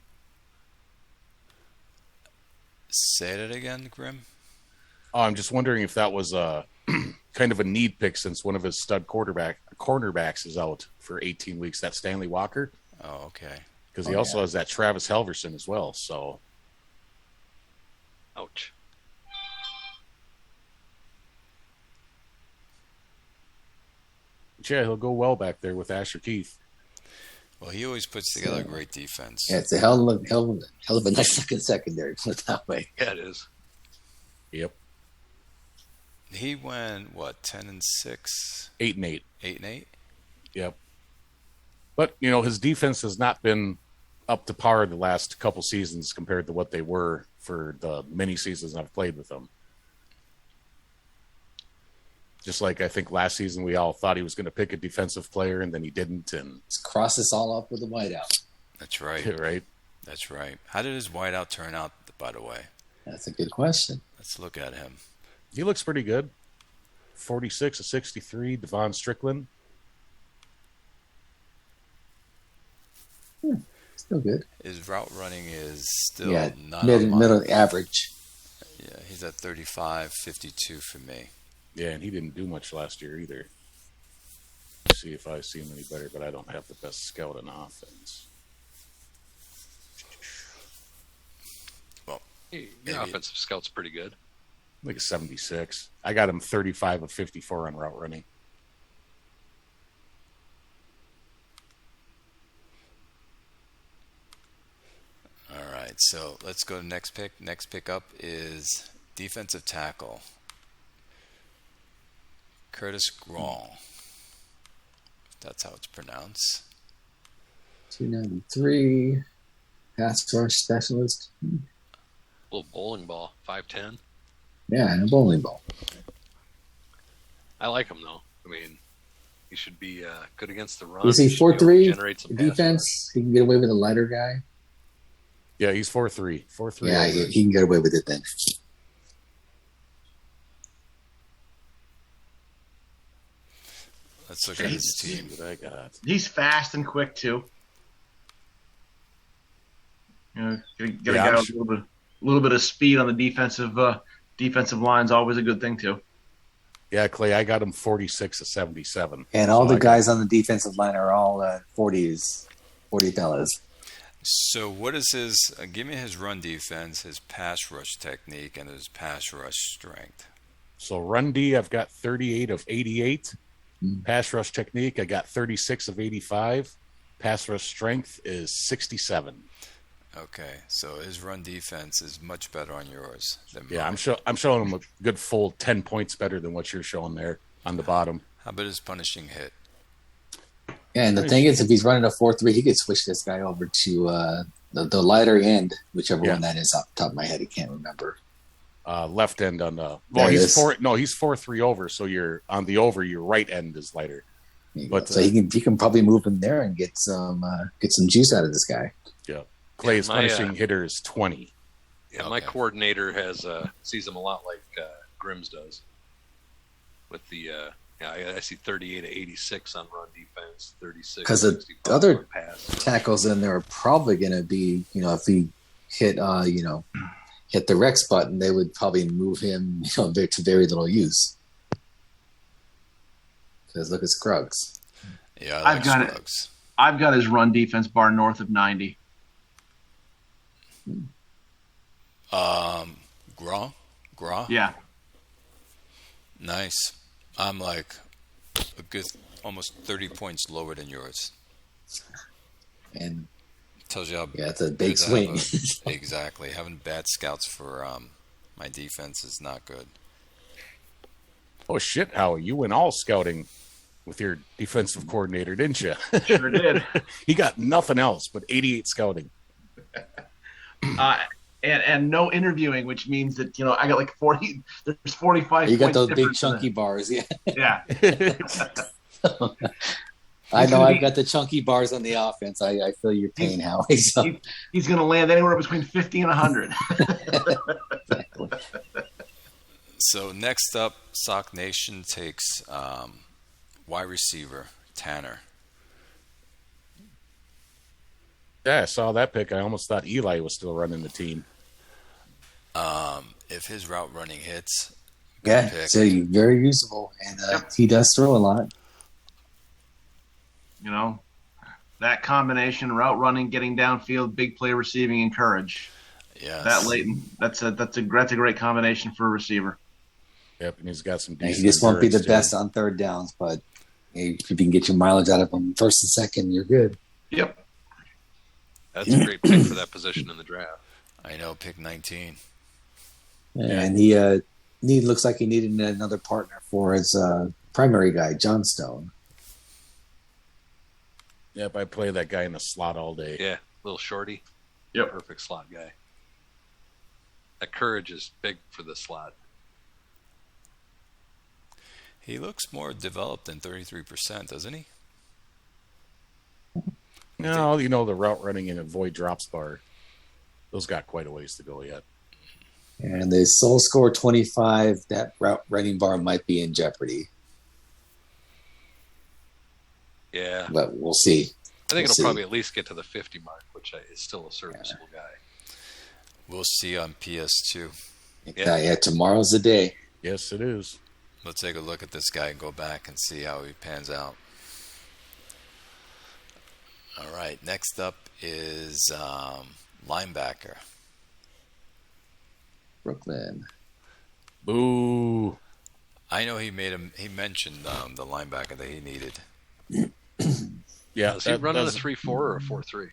Say that again, Grim. Oh, I'm just wondering if that was a kind of a need pick since one of his stud cornerbacks is out for 18 weeks. That's Stanley Walker. Oh, okay. Because he also has that Travis Halverson as well. So, ouch. But yeah, he'll go well back there with Asher Keith. Well, he always puts together a great defense. Yeah, it's a hell of a nice looking secondary, put it that way. Yeah, it is. Yep. He went, 10-6? 8-8. 8-8? Yep. But, his defense has not been up to par the last couple seasons compared to what they were for the many seasons I've played with them. Just like I think last season we all thought he was going to pick a defensive player and then he didn't. And let's cross this all up with a whiteout. That's right. Right. That's right. How did his whiteout turn out, by the way? That's a good question. Let's look at him. He looks pretty good. 46 of 63, Devon Strickland. Still good. His route running is still not middle average. Yeah, he's at 35-52 for me. Yeah, and he didn't do much last year either. Let's see if I see him any better, but I don't have the best scout in offense. Well, your offensive scout's pretty good. Like a 76. I got him 35 of 54 on route running. all right, so let's go to next pick. Next pick up is defensive tackle. Curtis Grohl. That's how it's pronounced. 293. Pass rush specialist. Little bowling ball, 5'10". Yeah, and a bowling ball. I like him though. He should be good against the run. Is he 4'3"? Generate some Defense. He can get away with a lighter guy. Yeah, he's 4'3". 4'3". Yeah, he can get away with it then. Let's look at his team. What I got. He's fast and quick too. Get a guy with a little bit of speed on the defensive line is always a good thing too. Yeah, Clay, I got him 46 to 77. And all the guys on the defensive line are all 40s, 40 fellas. So what is his? Give me his run defense, his pass rush technique, and his pass rush strength. So run D, I've got 38 of 88. Pass rush technique, I got 36 of 85. Pass rush strength is 67. Okay, so his run defense is much better on yours than mine. Yeah, I'm showing him a good full 10 points better than what you're showing there on the bottom. How about his punishing hit? Yeah, and the thing is, if he's running a 4-3, he could switch this guy over to the lighter end, whichever one that is. Off the top of my head, I can't remember. Left end on the. Well, he's 4-3 over. So you're on the over. Your right end is lighter. But so he can probably move him there and get some juice out of this guy. Yeah, Clay's punishing hitter is 20. Yeah, my coordinator sees him a lot like Grimm's does. With the I see 38 to 86 on run defense, 36. Because the other tackles in there are probably going to be, if he hit the Rex button, they would probably move him, to very little use. Because look at Scruggs. Yeah, I've got Scruggs. I've got his run defense bar north of 90. Grohl? Yeah. Nice. I'm like a good almost 30 points lower than yours. And tells you how it's a big swing. Exactly. Having bad scouts for my defense is not good. Oh shit, Howie, you went all scouting with your defensive coordinator, didn't you? Sure did. He got nothing else but 88 scouting. And no interviewing, which means that I got like 40. There's 45. You got those big chunky bars, yeah. Yeah. I know I've got the chunky bars on the offense. I feel your pain, Howie. So. He's going to land anywhere between 50 and 100. Exactly. So next up, Sock Nation takes wide receiver Tanner. Yeah, I saw that pick. I almost thought Eli was still running the team. If his route running hits, so he's very usable, and he does throw a lot. That combination: route running, getting downfield, big play receiving, and courage. Yeah, that latent. That's a great combination for a receiver. Yep, and he's got some. And he just won't be the best on third downs, but if you can get your mileage out of him first and second, you're good. Yep. That's a great pick for that position in the draft. I know, pick 19. And he looks like he needed another partner for his primary guy, Johnstone. Yep, I play that guy in the slot all day. Yeah, little shorty. Yep. Perfect slot guy. That courage is big for the slot. He looks more developed than 33%, doesn't he? No, the route running and avoid drops bar, those got quite a ways to go yet. And the soul score 25, that route running bar might be in jeopardy. Yeah. But we'll see. I think it'll probably at least get to the 50 mark, which is still a serviceable guy. We'll see on PS2. Yeah, tomorrow's the day. Yes, it is. Let's take a look at this guy and go back and see how he pans out. All right, next up is linebacker. Brooklyn. Boo. I know he mentioned the linebacker that he needed. Yeah. Is he running a 3-4 or a 4-3?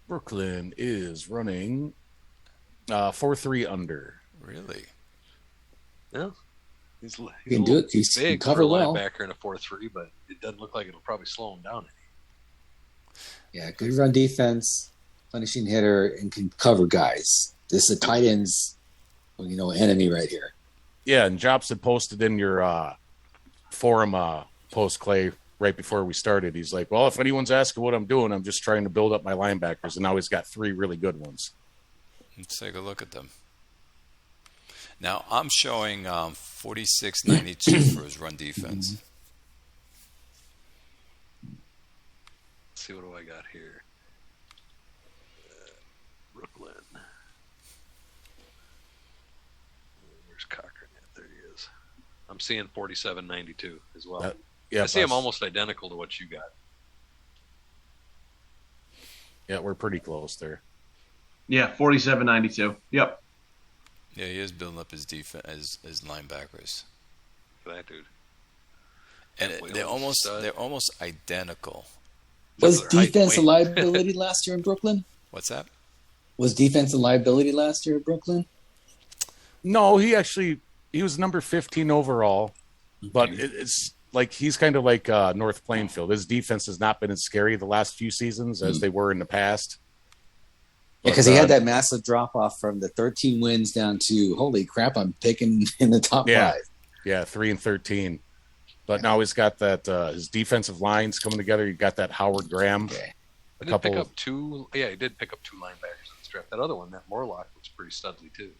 Brooklyn is running 4-3 under. Really? Yeah. He's he can do it. He's big cover for a well. linebacker in a 4-3, but it doesn't look like it'll probably slow him down any. Yeah, good run defense, finishing hitter, and can cover guys. This is a tight end's, enemy right here. Yeah, and Jobs had posted in your forum post, Clay, right before we started. He's like, well, if anyone's asking what I'm doing, I'm just trying to build up my linebackers, and now he's got 3 really good ones. Let's take a look at them. Now, I'm showing 46.92 for his run defense. see, what do I got here? Brooklyn. Where's Cochran at? There he is. I'm seeing 47.92 as well. I see him almost identical to what you got. Yeah, we're pretty close there. Yeah, 47.92. Yep. Yeah, he is building up his defense as linebackers. For that dude. And they're almost identical. Was defense a liability last year in Brooklyn? What's that? Was defense a liability last year in Brooklyn? No, he was number 15 overall, but it's like he's kind of like North Plainfield. His defense has not been as scary the last few seasons as they were in the past. Because he had that massive drop off from the 13 wins down to, holy crap, I'm picking in the top 5. Yeah, 3-13. But now he's got that his defensive lines coming together. You got that Howard Graham. Okay. He did pick up 2 linebackers in this draft. That other one, that Morlock, looks pretty studly too.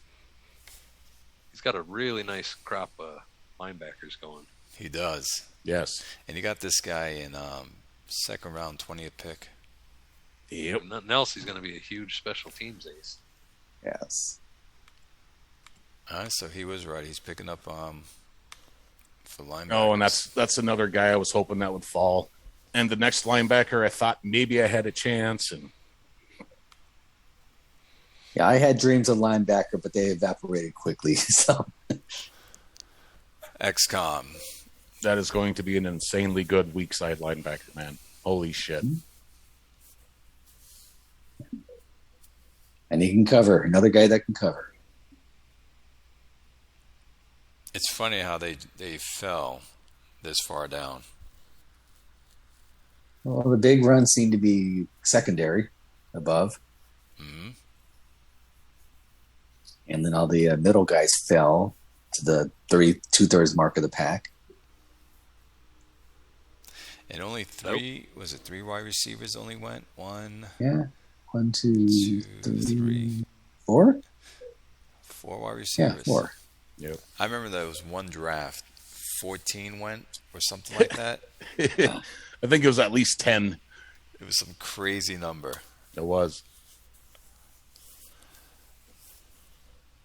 He's got a really nice crop of linebackers going. He does. Yes. And you got this guy in second round, 20th pick. Yep. If nothing else, he's going to be a huge special teams ace. Yes. All right, so he was right. He's picking up for linebackers. Oh, and that's another guy I was hoping that would fall. And the next linebacker, I thought maybe I had a chance. And yeah, I had dreams of linebacker, but they evaporated quickly. So XCOM. That is going to be an insanely good weak side linebacker, man. Holy shit. And he can cover. Another guy that can cover. It's funny how they fell this far down. Well, the big runs seem to be secondary above. Mm-hmm. And then all the middle guys fell to the 2/3 mark of the pack. And only three wide receivers only went? One. Yeah. 1, 2, 3. 4? 4 wide receivers. Yeah, 4. Yep. I remember there was one draft, 14 went or something like that. I think it was at least 10. It was some crazy number. It was.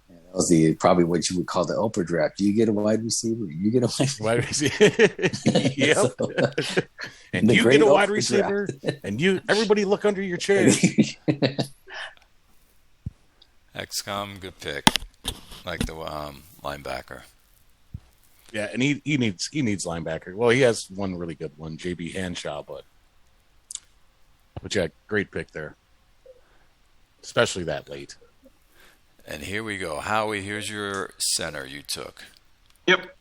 Yeah, that was probably what you would call the Oprah draft. Do you get a wide receiver? You get a wide receiver. Yep. So, and you get a wide receiver, and everybody look under your chair. XCOM, good pick. Like the linebacker. Yeah, and he needs linebacker. Well, he has one really good one, JB Hanshaw, but yeah, great pick there, especially that late. And here we go, Howie. Here's your center you took. Yep.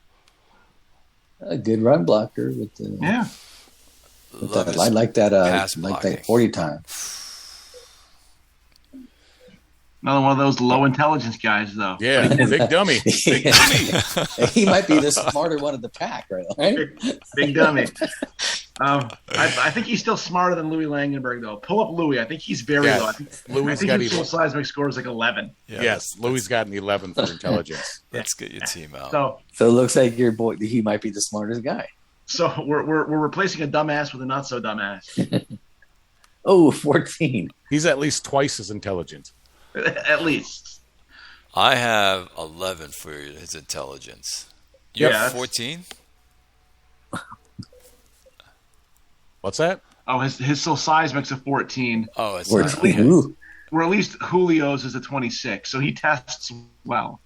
A good run blocker with the I like that. Like that 40 time. Another one of those low intelligence guys, though. Yeah, big dummy. Big dummy. He might be the smarter one of the pack, right? Big dummy. I think he's still smarter than Louis Langenberg, though. Pull up Louis. I think he's very low. I think his full seismic score is like 11. Yeah. Yes, Louis got an 11 for intelligence. Let's get your team out. So it looks like your boy, he might be the smartest guy. So we're replacing a dumbass with a not so dumbass. Oh, 14. He's at least twice as intelligent. At least. I have 11 for his intelligence. You have 14? What's that? Oh, his soul seismic's a 14. Oh, it's 14. Or at least Julio's is a 26, so he tests well.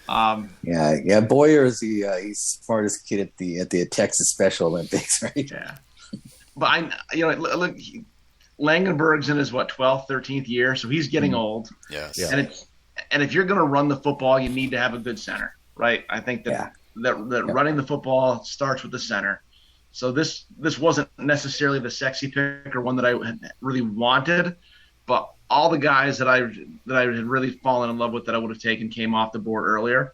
Yeah. Boyer is he's the smartest kid at the Texas Special Olympics, right? Yeah. But look, Langenberg's in his 12th, 13th year, so he's getting old. Yes. Yeah. And if you're going to run the football, you need to have a good center, right? I think that running the football starts with the center. So this wasn't necessarily the sexy pick or one that I really wanted, but all the guys that I had really fallen in love with that I would have taken came off the board earlier.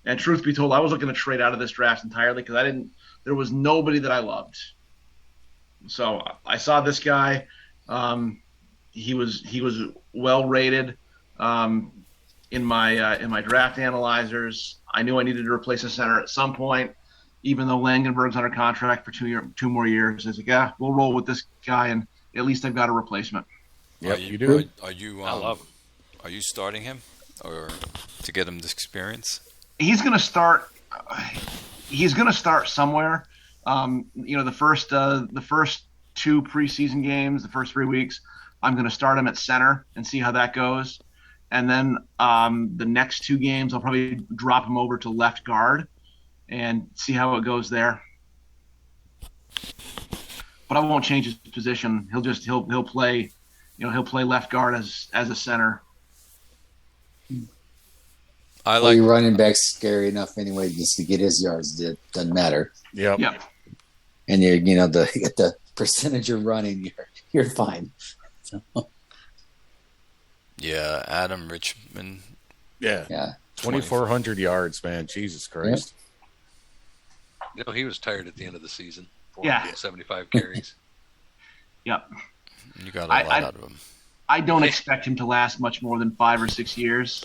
And truth be told, I was looking to trade out of this draft entirely because there was nobody that I loved. So I saw this guy. He was well rated in my draft analyzers. I knew I needed to replace a center at some point. even though Langenberg's under contract for 2 more years. It's like, yeah, we'll roll with this guy, and at least I've got a replacement. Yep, you do. Are you? I love him. Are you starting him, or to get him this experience? He's going to start. He's going to start somewhere. The first 2 preseason games, the first 3 weeks, I'm going to start him at center and see how that goes. And then the next 2 games, I'll probably drop him over to left guard and see how it goes there. But I won't change his position. He'll play, he'll play left guard as a center. Your running back's scary enough anyway, just to get his yards. It doesn't matter. Yep. And the percentage of running, you're fine. So. Yeah, Adam Richmond. Yeah. 2,400 yards, man. Jesus Christ. He was tired at the end of the season. 75 carries. Yep. You got a lot out of him. I don't expect him to last much more than 5 or 6 years.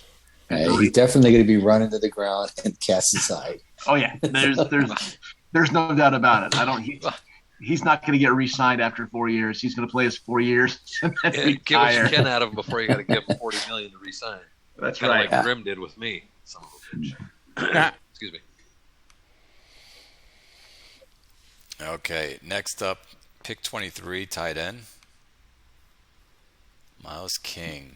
He's definitely going to be running to the ground and cast aside. Oh yeah, there's no doubt about it. He's not going to get re-signed after 4 years. He's going to play his 4 years and then retire. Get what you can out of him before you got to give him $40 million to re-sign. That's Kinda right. Like Grim did with me. Son of a bitch. Excuse me. Okay, next up, pick 23, tight end, Miles King.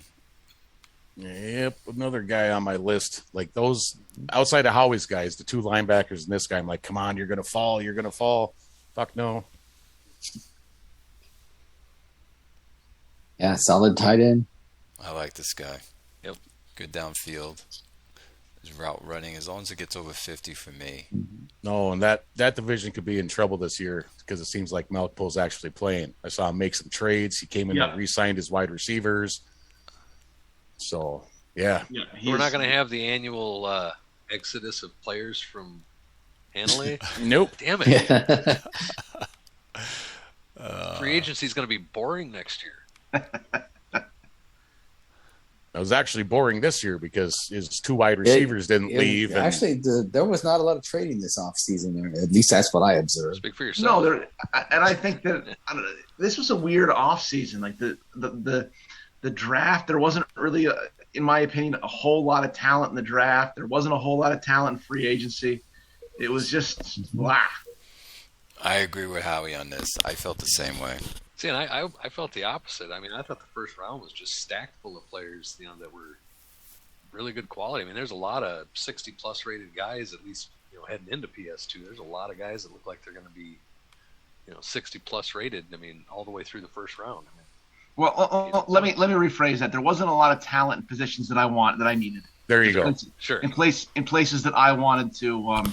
Yep, another guy on my list. Like those outside of Howie's guys, the 2 linebackers and this guy, I'm like, come on, you're going to fall. Fuck no. Yeah, solid tight end. I like this guy. Yep. Good downfield. His route running, as long as it gets over 50 for me. No, and that division could be in trouble this year because it seems like Malkpo's actually playing. I saw him make some trades. He came in and re-signed his wide receivers. So, yeah. We're not going to have the annual exodus of players from Hanley? Nope. Damn it. Free agency is going to be boring next year. It was actually boring this year because his 2 wide receivers didn't leave. Actually, there was not a lot of trading this offseason. At least that's what I observed. Speak for yourself. No, and I think that this was a weird offseason. Like the draft, there wasn't really, in my opinion, a whole lot of talent in the draft. There wasn't a whole lot of talent in free agency. It was just blah. I agree with Howie on this. I felt the same way. See, and I felt the opposite. I mean, I thought the first round was just stacked full of players, that were really good quality. I mean, there's a lot of 60-plus rated guys, at least, heading into PS2. There's a lot of guys that look like they're going to be, 60-plus rated. I mean, all the way through the first round. I mean, well, let me rephrase that. There wasn't a lot of talent in positions that I needed. There you go. Sure. In places that I wanted to,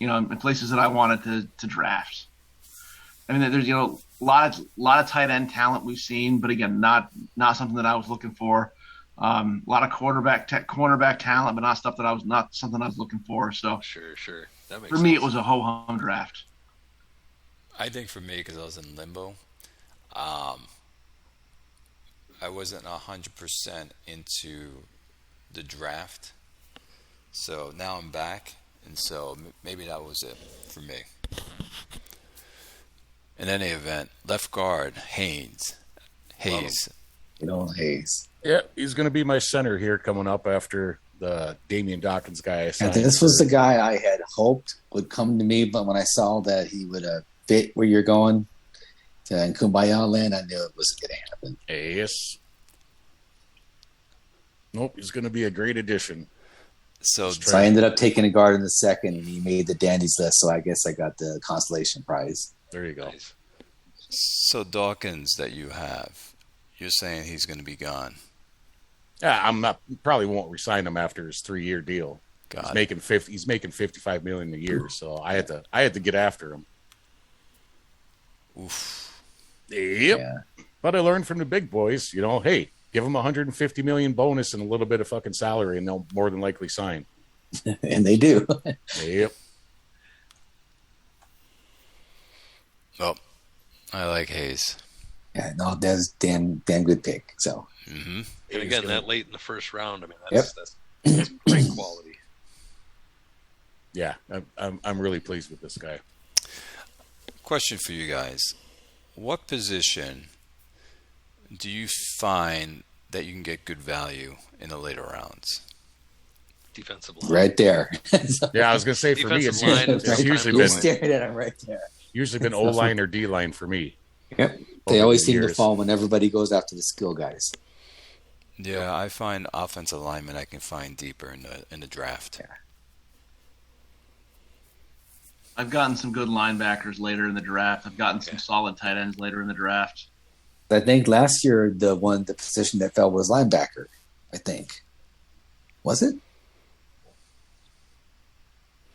in places that I wanted to draft. I mean, there's a lot of tight end talent we've seen, but again, not something that I was looking for. A lot of cornerback talent, but not something I was looking for. So sure, that makes for me, it was a ho hum draft. I think for me, because I was in limbo, I wasn't 100% into the draft. So now I'm back, and so maybe that was it for me. In any event, left guard, Hayes. Hayes. Yeah, he's going to be my center here coming up after the Damien Dawkins guy. And this was the guy I had hoped would come to me, but when I saw that he would fit where you're going in Kumbaya land, I knew it wasn't going to happen. Yes. Nope, he's going to be a great addition. So I ended up taking a guard in the second, and he made the Dandies list, so I guess I got the consolation prize. There you go. Nice. So Dawkins that you have, you're saying he's going to be gone? Yeah, probably won't resign him after his 3-year deal. He's making $55 million a year, so I had to get after him. Oof. Yep. Yeah. But I learned from the big boys, hey, give them $150 million bonus and a little bit of fucking salary, and they'll more than likely sign. And they do. Yep. Well, I like Hayes. Yeah, no, that's damn good pick. So. Mm-hmm. And again, that late in the first round, I mean, that's great quality. Yeah, I'm really pleased with this guy. Question for you guys. What position do you find that you can get good value in the later rounds? Defensive line. Right there. Yeah, I was going to say for me, it's usually You're been staring at him right there. Usually been O-line or D-line for me. Yep. They always seem to fall when everybody goes after the skill guys. Yeah, I find offensive linemen I can find deeper in the draft. Yeah. I've gotten some good linebackers later in the draft. I've gotten some solid tight ends later in the draft. I think last year the position that fell was linebacker. I think. Was it?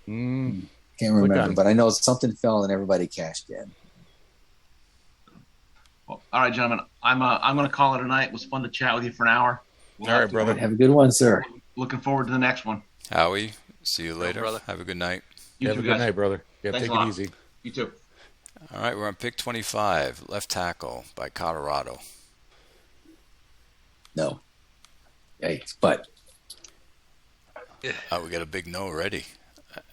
Can't remember, but I know something fell and everybody cashed in. Well, all right, gentlemen. I'm going to call it a night. It was fun to chat with you for an hour. All right, brother. Have a good one, sir. Looking forward to the next one. Howie, see you later. brother. Have a good night. Have a good night, brother. Yeah, Thanks take it easy. You too. All right, we're on pick 25, left tackle by Colorado. No. Yikes, but Oh, we got a big no already.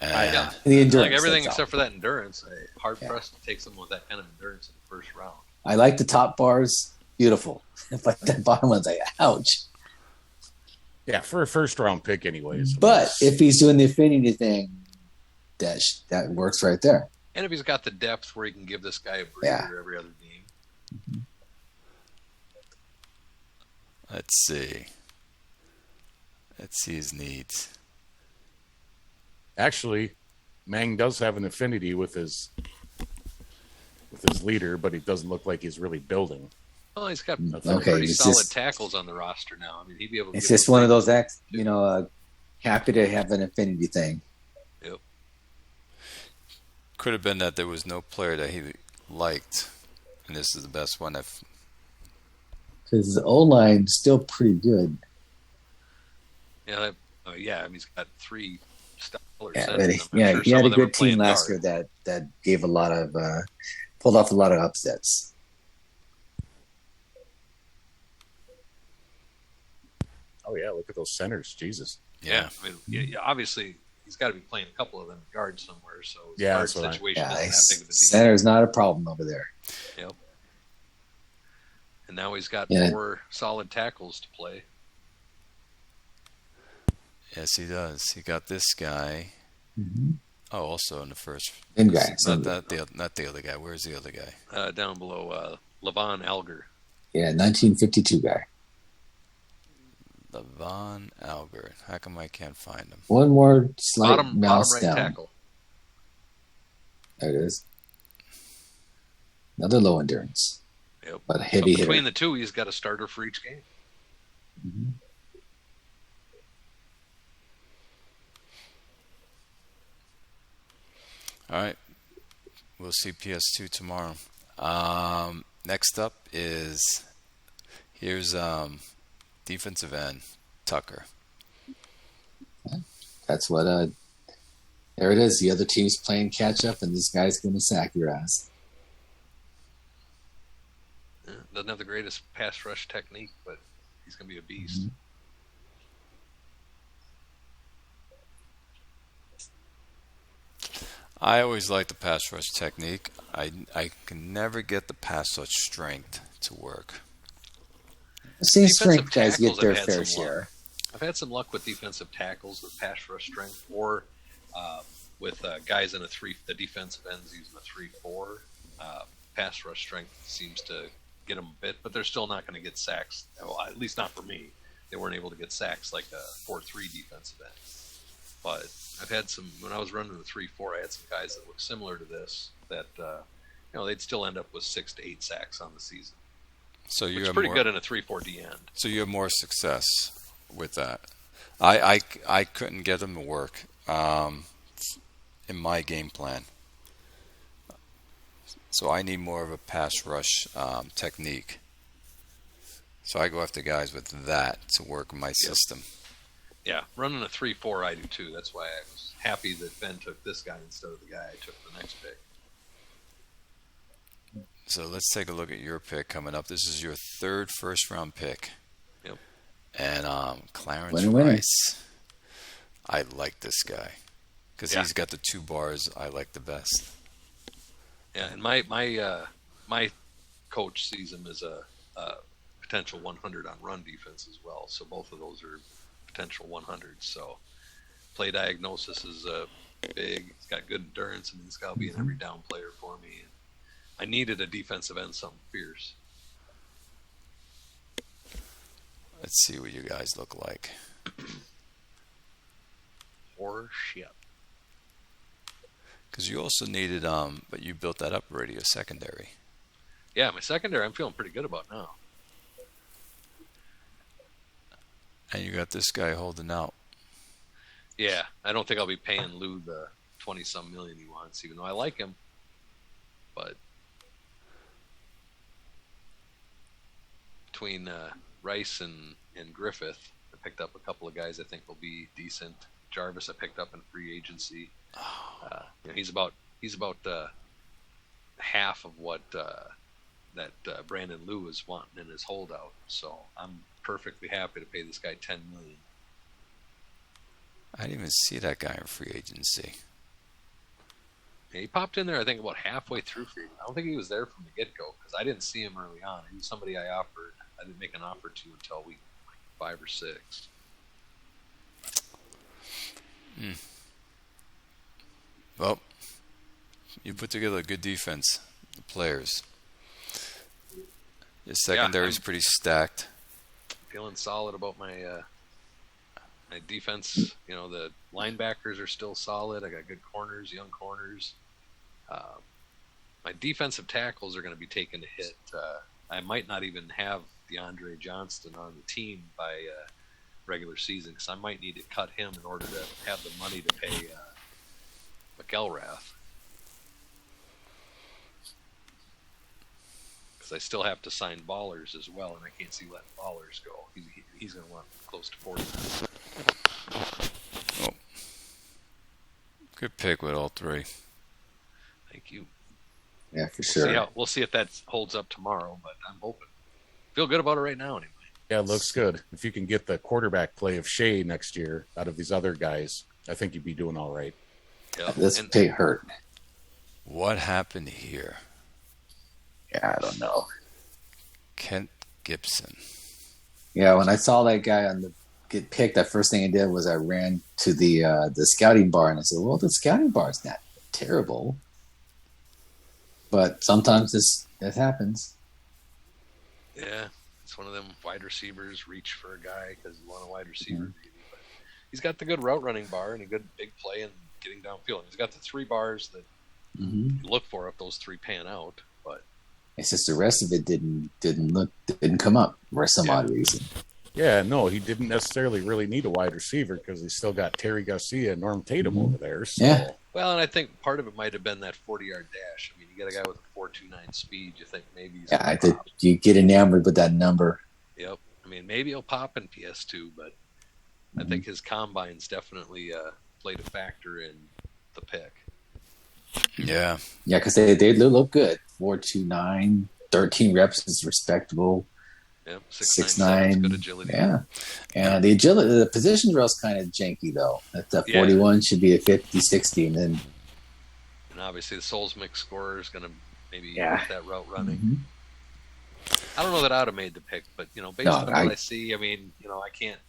Yeah. the endurance. Like everything that's except all. for that endurance. Hard pressed to take someone with that kind of endurance in the first round. I like the top bars. Beautiful. But that bottom one's like, ouch. Yeah, for a first-round pick anyways. But if he's doing the affinity thing, that works right there. And if he's got the depth where he can give this guy a breather every other game. Let's see. Let's see his needs. Actually, Mang does have an affinity with his leader, but he doesn't look like he's really building. Well, he's got Okay, pretty it's solid just- tackles on the roster now. I mean, he'd be able to It's give just one of those happy to have an affinity thing. Yep. Could have been that there was no player that he liked, and this is the best one. Because the O-line's still pretty good. Yeah, I mean, he's got 3 stellar Yeah, centers. but I'm sure he some had a of them are good team playing last guard. year that gave a lot of pulled off a lot of upsets. Oh yeah, look at those centers, Jesus. Yeah, I mean, yeah, obviously he's got to be playing a couple of them guards somewhere. So his Yeah, guard that's what I- situation Yeah, isn't that big of a deal. center's not a problem over there. Yep. And now he's got Yeah. 4 solid tackles to play. Yes, he does. He got this guy. Mm-hmm. Oh, also in the first. Same guy. Not the other guy. Where's the other guy? Down below, Levon Alger. Yeah, 1952 guy. Levon Alger. How come I can't find him? One more slight Bottom mouse right down. tackle. There it is. Another low endurance, Yep. but a So heavy hitter. between the two, he's got a starter for each game. Mhm. All right. We'll see PS2 tomorrow. Next up is here's defensive end Tucker. That's what. There it is. The other team's playing catch up, and this guy's going to sack your ass. Yeah, doesn't have the greatest pass rush technique, but he's going to be a beast. Mhm. I always like the pass rush technique. I can never get the pass rush strength to work. I've seen Defensive strength guys get tackles their have had fair some luck. share. I've had some luck with defensive tackles with pass rush strength, or with guys in the defensive ends using a 3-4. Pass rush strength seems to get them a bit, but they're still not going to get sacks. Well, at least not for me. They weren't able to get sacks like a 4-3 defensive end. But I've had some, when I was running the 3-4, I had some guys that looked similar to this that, they'd still end up with 6 to 8 sacks on the season. So you Which is have pretty more, good in a 3-4 D end. So you have more success with that. I couldn't get them to work in my game plan. So I need more of a pass rush technique. So I go after guys with that to work in my system. Yeah, running a 3-4 I do too. That's why I was happy that Ben took this guy instead of the guy I took the next pick. So let's take a look at your pick coming up. This is your 3rd first-round pick. Yep. And Clarence Winner. Rice. I like this guy. because he's got the 2 bars I like the best. Yeah, and my coach sees him as a potential 100 on run defense as well. So both of those are potential 100s. So play diagnosis is big. He's got good endurance, and he's got to be an every down player for me. And I needed a defensive end, something fierce. Let's see what you guys look like. Horror shit. Because you also needed, but you built that up already, a secondary. Yeah, my secondary I'm feeling pretty good about now. And you got this guy holding out. Yeah, I don't think I'll be paying Lou the 20-some million he wants, even though I like him. But between Rice and Griffith, I picked up a couple of guys I think will be decent. Jarvis I picked up in free agency. He's about half of what that Brandon Lou is wanting in his holdout. So I'm perfectly happy to pay this guy $10 million. I didn't even see that guy in free agency. Yeah, he popped in there, I think, about halfway through free. I don't think he was there from the get-go because I didn't see him early on. He was somebody I didn't make an offer to until week 5 or 6. Well, you put together a good defense. The players. Your secondary is pretty stacked. Feeling solid about my my defense. You know, the linebackers are still solid. I got good corners, young corners. My defensive tackles are going to be taking a hit. I might not even have DeAndre Johnston on the team by regular season because I might need to cut him in order to have the money to pay McElrath. Because I still have to sign Ballers as well, and I can't see letting Ballers go. He's going to want close to 40. Oh. Good pick with all 3. Thank you. Yeah, for sure. We'll see if that holds up tomorrow, but I'm hoping. Feel good about it right now, anyway. Yeah, it looks good. If you can get the quarterback play of Shea next year out of these other guys, I think you'd be doing all right. Yeah. This pick hurt. What happened here? Yeah, I don't know. Kent Gibson. Yeah, when I saw that guy get picked, the first thing I did was I ran to the scouting bar and I said, "Well, the scouting bar's not terrible, but sometimes this happens." Yeah, it's one of them wide receivers reach for a guy because you want a wide receiver. Maybe, but he's got the good route running bar and a good big play and getting downfield. He's got the 3 bars that you look for if those 3 pan out. But it's just the rest of it didn't come up for some odd reason. Yeah, no, he didn't necessarily really need a wide receiver because he's still got Terry Garcia and Norm Tatum over there. So. Yeah. Well, and I think part of it might have been that 40-yard dash. I mean, you got a guy with a 4.29 speed. You think maybe he's I think you get enamored with that number. Yep. I mean, maybe he'll pop in PS2, but I think his combines definitely played a factor in the pick. Yeah. Yeah, because they look good. 4.29, 13 reps is respectable. Yep. 6'9", good agility. Yeah. And the agility, the position drill is kind of janky, though. That 41 should be a 50, 60, and then... And obviously the Souls Mix scorer is going to maybe get that route running. I don't know that I would have made the pick, but, based on what I see, I mean, I can't,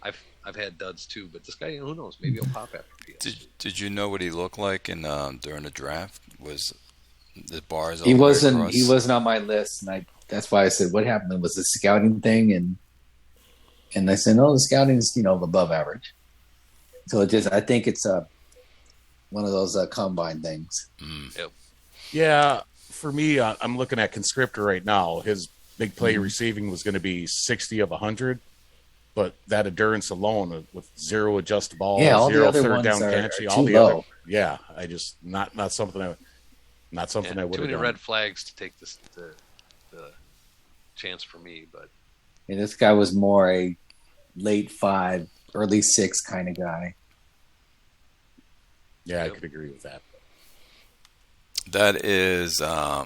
I've had duds too, but this guy, who knows? Maybe he'll pop after PS. Did you know what he looked like in during the draft? Was the bars? He wasn't on my list, and that's why I said what happened was the scouting thing, and I said no, the scouting is above average. So I think it's one of those combine things. Yep. Yeah, for me, I'm looking at Conscriptor right now. His big play receiving was going to be 60 of 100. But that endurance alone, with 0 adjust ball, 0 third down catch, all the other, I just not something I would have done. Too many red flags to take the chance for me, but this guy was more a late 5, early 6 kind of guy. Yeah, I could agree with that. That is the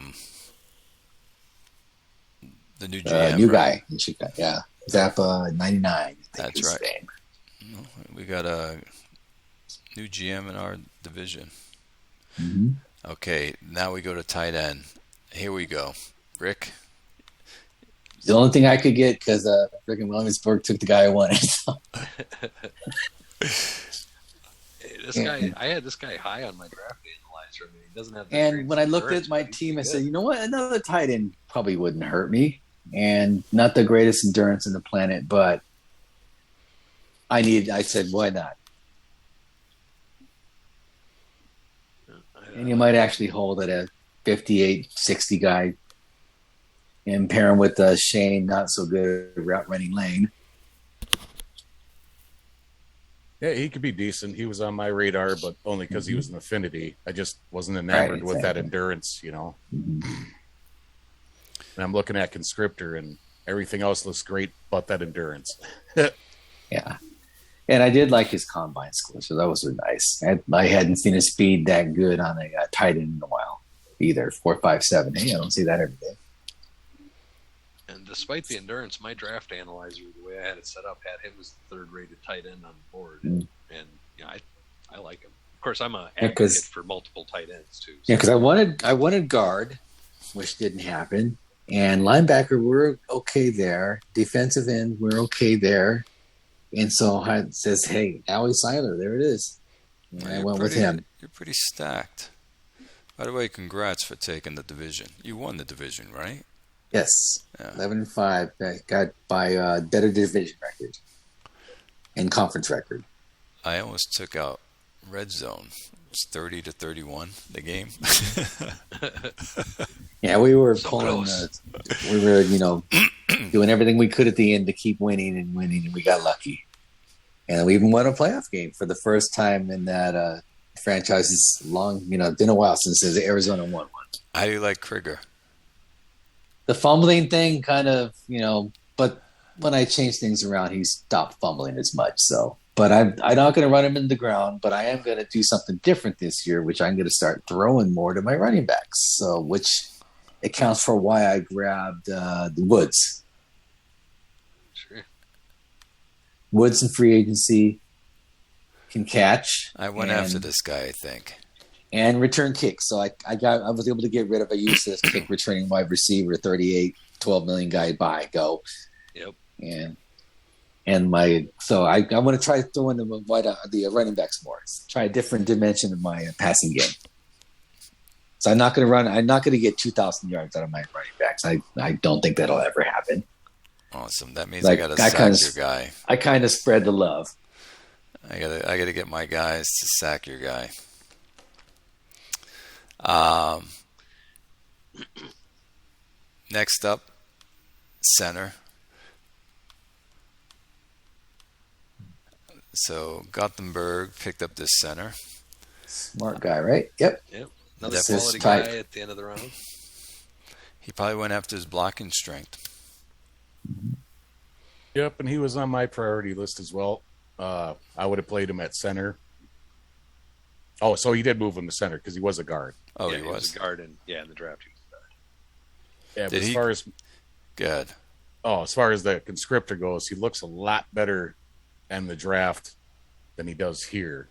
new GM, new guy in Chicago. Yeah. Zappa 99. That's right. We got New GM in our division. Mm-hmm. Okay, now we go to tight end. Here we go. Rick? The only thing I could get, because freaking Williamsburg took the guy I wanted. So. This guy, I had this guy high on my draft analyzer. I mean, he doesn't have. And when I looked at my team, I said, you know what? Another tight end probably wouldn't hurt me. And not the greatest endurance in the planet, but I said, why not? And you might actually hold at a 58, 60 guy and pair him with Shane, not so good route running Lane. Yeah, he could be decent. He was on my radar, but only because he was an affinity. I just wasn't enamored with that endurance, you know. Mm-hmm. And I'm looking at Conscriptor, and everything else looks great but that endurance. Yeah. And I did like his combine score, so that was really nice. I hadn't seen his speed that good on a tight end in a while either. 4.57. Hey, I don't see that every day. And despite the endurance, my draft analyzer, the way I had it set up, had him as the third-rated tight end on the board. And you know, I like him. Of course, I'm an advocate for multiple tight ends too. So. Yeah, because I wanted guard, which didn't happen, and linebacker we're okay there. Defensive end we're okay there, and so I says, hey, Allie Seiler, there it is. And I went with him. You're pretty stacked. By the way, congrats for taking the division. You won the division, right? Yes, Yeah. 11-5. That got by better division record and conference record. I almost took out Red Zone. It's 30-31 the game. Yeah, we were So pulling. We were, doing everything we could at the end to keep winning, and we got lucky. And we even won a playoff game for the first time in that franchise's long. It's been a while since Arizona won one. How do you like Krieger? The fumbling thing kind of, but when I changed things around, he stopped fumbling as much. So, but I'm not going to run him in the ground, but I am going to do something different this year, which I'm going to start throwing more to my running backs. So, which accounts for why I grabbed the Woods. Sure. Woods in free agency can catch. I went after this guy, I think. And return kicks. So I was able to get rid of a useless kick returning wide receiver, 38, 12 million guy go. Yep. And I want to try throwing the running backs more. Try a different dimension of my passing game. So I'm not going to get 2,000 yards out of my running backs. I don't think that'll ever happen. Awesome. That means I got to sack your guy. I kind of spread the love. I got to get my guys to sack your guy. Next up, center. So Gothenburg picked up this center. Smart guy, right? Yep. Another quality guy at the end of the round. He probably went after his blocking strength. Yep, and he was on my priority list as well. I would have played him at center. Oh, so he did move him to center because he was a guard. Oh, yeah, he was a guard, and in the draft he was a guard. Yeah, but as far as good. Oh, as far as the conscriptor goes, he looks a lot better in the draft than he does here.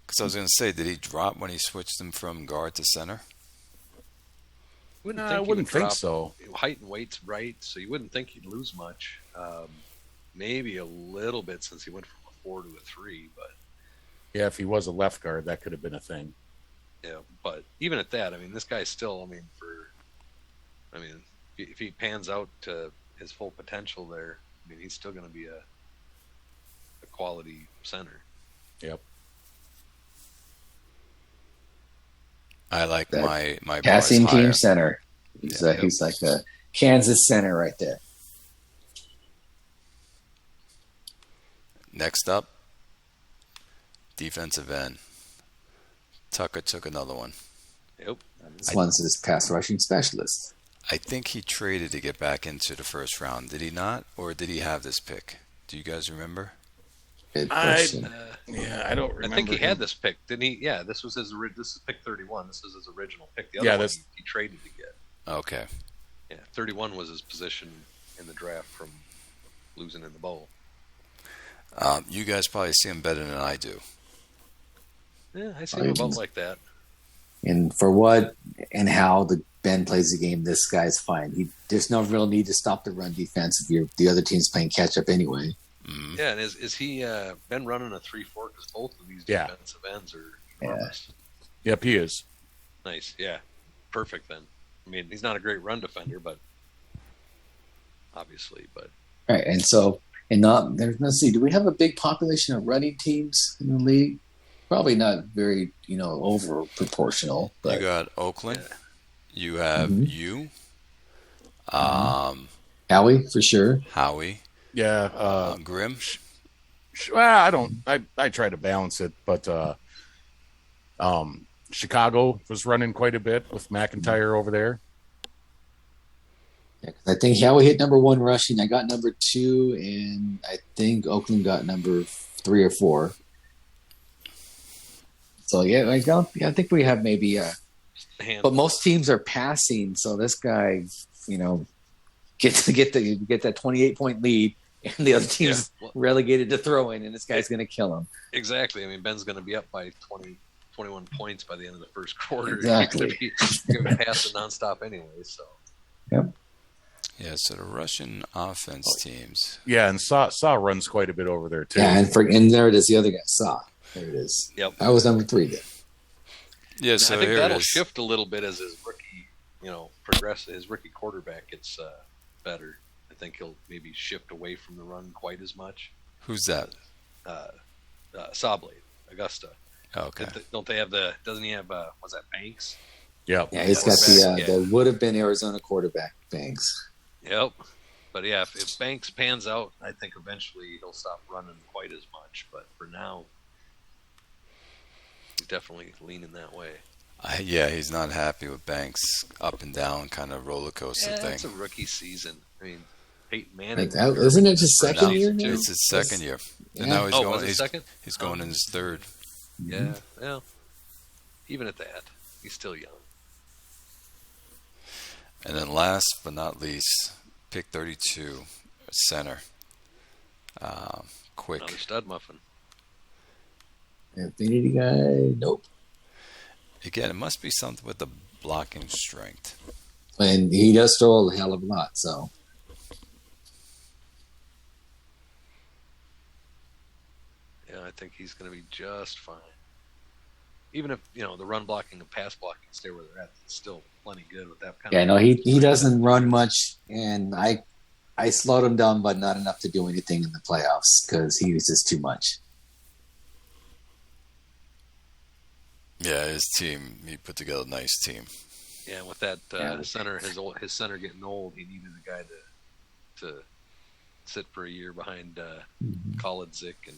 Because I was going to say, did he drop when he switched him from guard to center? I wouldn't think so. Height and weight's right, so you wouldn't think he'd lose much. Maybe a little bit since he went from a 4 to a 3, but yeah, if he was a left guard, that could have been a thing. Yeah, but even at that, this guy's still, if he pans out to his full potential there, he's still going to be a quality center. Yep. I like my passing team center. He's like a Kansas center right there. Next up, defensive end. Tucker took another one. Yep. This one's his pass rushing specialist. I think he traded to get back into the first round. Did he not? Or did he have this pick? Do you guys remember? Good question. I don't remember. I think he had this pick, didn't he? Yeah, this is pick 31. This is his original pick. The other one he traded to get. Okay. Yeah, 31 was his position in the draft from losing in the bowl. You guys probably see him better than I do. Yeah, I see him about like that. And for what and how the Ben plays the game, this guy's fine. There's no real need to stop the run defense if the other team's playing catch up anyway. Mm-hmm. Yeah, and is he been running a 3-4? Because both of these defensive ends are enormous. Yep, he is. Nice, yeah, perfect then. I mean, he's not a great run defender, but obviously, but right. And so, let's see, do we have a big population of running teams in the league? Probably not very, over proportional. But you got Oakland. Yeah. You have you. Howie for sure. Howie. Yeah. Grim. Well, I try to balance it, but Chicago was running quite a bit with McIntyre over there. Yeah, I think Howie hit number 1 rushing. I got number 2, and I think Oakland got number 3 or 4. So I think we have maybe but most teams are passing. So this guy, gets to get that 28-point lead, and the other team's relegated to throwing, and this guy's going to kill him. Exactly. I mean, Ben's going to be up by 21 points by the end of the first quarter. Exactly. He's going to be passing nonstop anyway. So. Yep. Yeah, so the Russian offense teams. Yeah, and Saw runs quite a bit over there too. Yeah, and there it is. The other guy, Saw. There it is. Yep. I was number 3 then. Yeah, so I think that'll shift a little bit as his rookie, progresses. His rookie quarterback gets better. I think he'll maybe shift away from the run quite as much. Who's that? Sawblade, Augusta. Okay. Don't they have doesn't he have, was that Banks? Yep. Yeah, he's got the would have been Arizona quarterback, Banks. Yep. But yeah, if Banks pans out, I think eventually he'll stop running quite as much. But for now, he's definitely leaning that way. He's not happy with Banks' up and down kind of roller coaster thing. It's a rookie season. I mean, Peyton Manning. Isn't it his second year now? It's his second year. Yeah. And now he's going. Was it second? He's going in his third. Yeah. Well, even at that, he's still young. And then last but not least, pick 32, center. Quick. Another stud muffin. Infinity guy? Nope. Again, it must be something with the blocking strength. And he does throw a hell of a lot, so. Yeah, I think he's going to be just fine. Even if, the run blocking and pass blocking stay where they're at, it's still plenty good with that kind of. Yeah, no, he doesn't run much, and I slowed him down, but not enough to do anything in the playoffs because he was just too much. Yeah, his team, he put together a nice team. Yeah, with that center, his center getting old, he needed a guy to sit for a year behind Kolodzik, and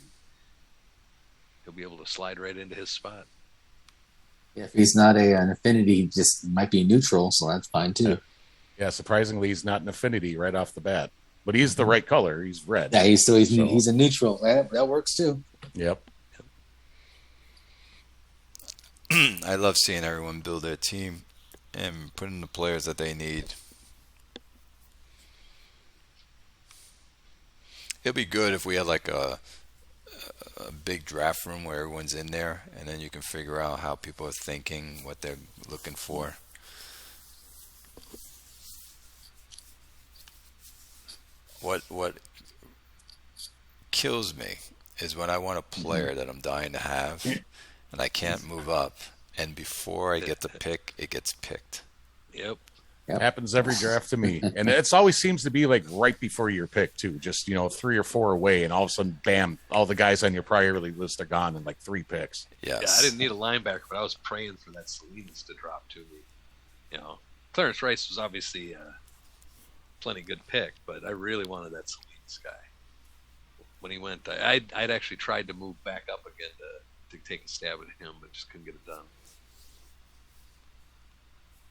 he'll be able to slide right into his spot. Yeah, if he's not an affinity, he just might be neutral, so that's fine too. Yeah, surprisingly, he's not an affinity right off the bat, but he's the right color. He's red. Yeah, he's a neutral. That works too. Yep. I love seeing everyone build their team and put in the players that they need. It'd be good if we had like a big draft room where everyone's in there, and then you can figure out how people are thinking, what they're looking for. What kills me is when I want a player that I'm dying to have, and I can't move up, and before I get the pick, it gets picked. Yep. Happens every draft to me. And it always seems to be like right before your pick too, just 3 or 4 away, and all of a sudden, bam, all the guys on your priority list are gone in like 3 picks. Yes. Yeah, I didn't need a linebacker, but I was praying for that Salinas to drop to me. Clarence Rice was obviously plenty good pick, but I really wanted that Salinas guy. When he went, I'd actually tried to move back up again to take a stab at him, but just couldn't get it done.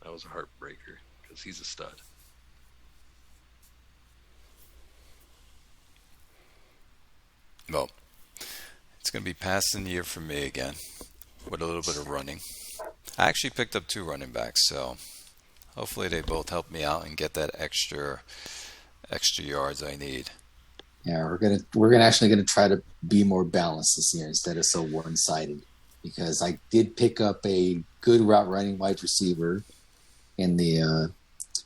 That was a heartbreaker because he's a stud. Well, it's going to be passing year for me again with a little bit of running. I actually picked up 2 running backs, so hopefully they both help me out and get that extra yards I need. Yeah, we're actually gonna try to be more balanced this year instead of so one-sided. because I did pick up a good route running wide receiver in the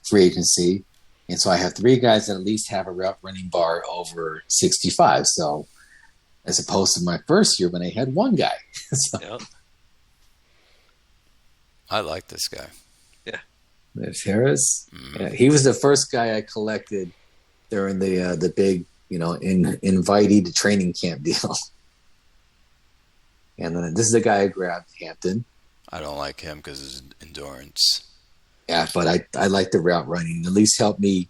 free agency. And so I have 3 guys that at least have a route running bar over 65. So as opposed to my first year when I had 1 guy. So, Yep. I like this guy. Yeah. There's Harris. Yeah, he was the first guy I collected during the big, invitee to training camp deal. And then this is the guy I grabbed, Hampton. I don't like him because of his endurance. Yeah, but I like the route running. At least help me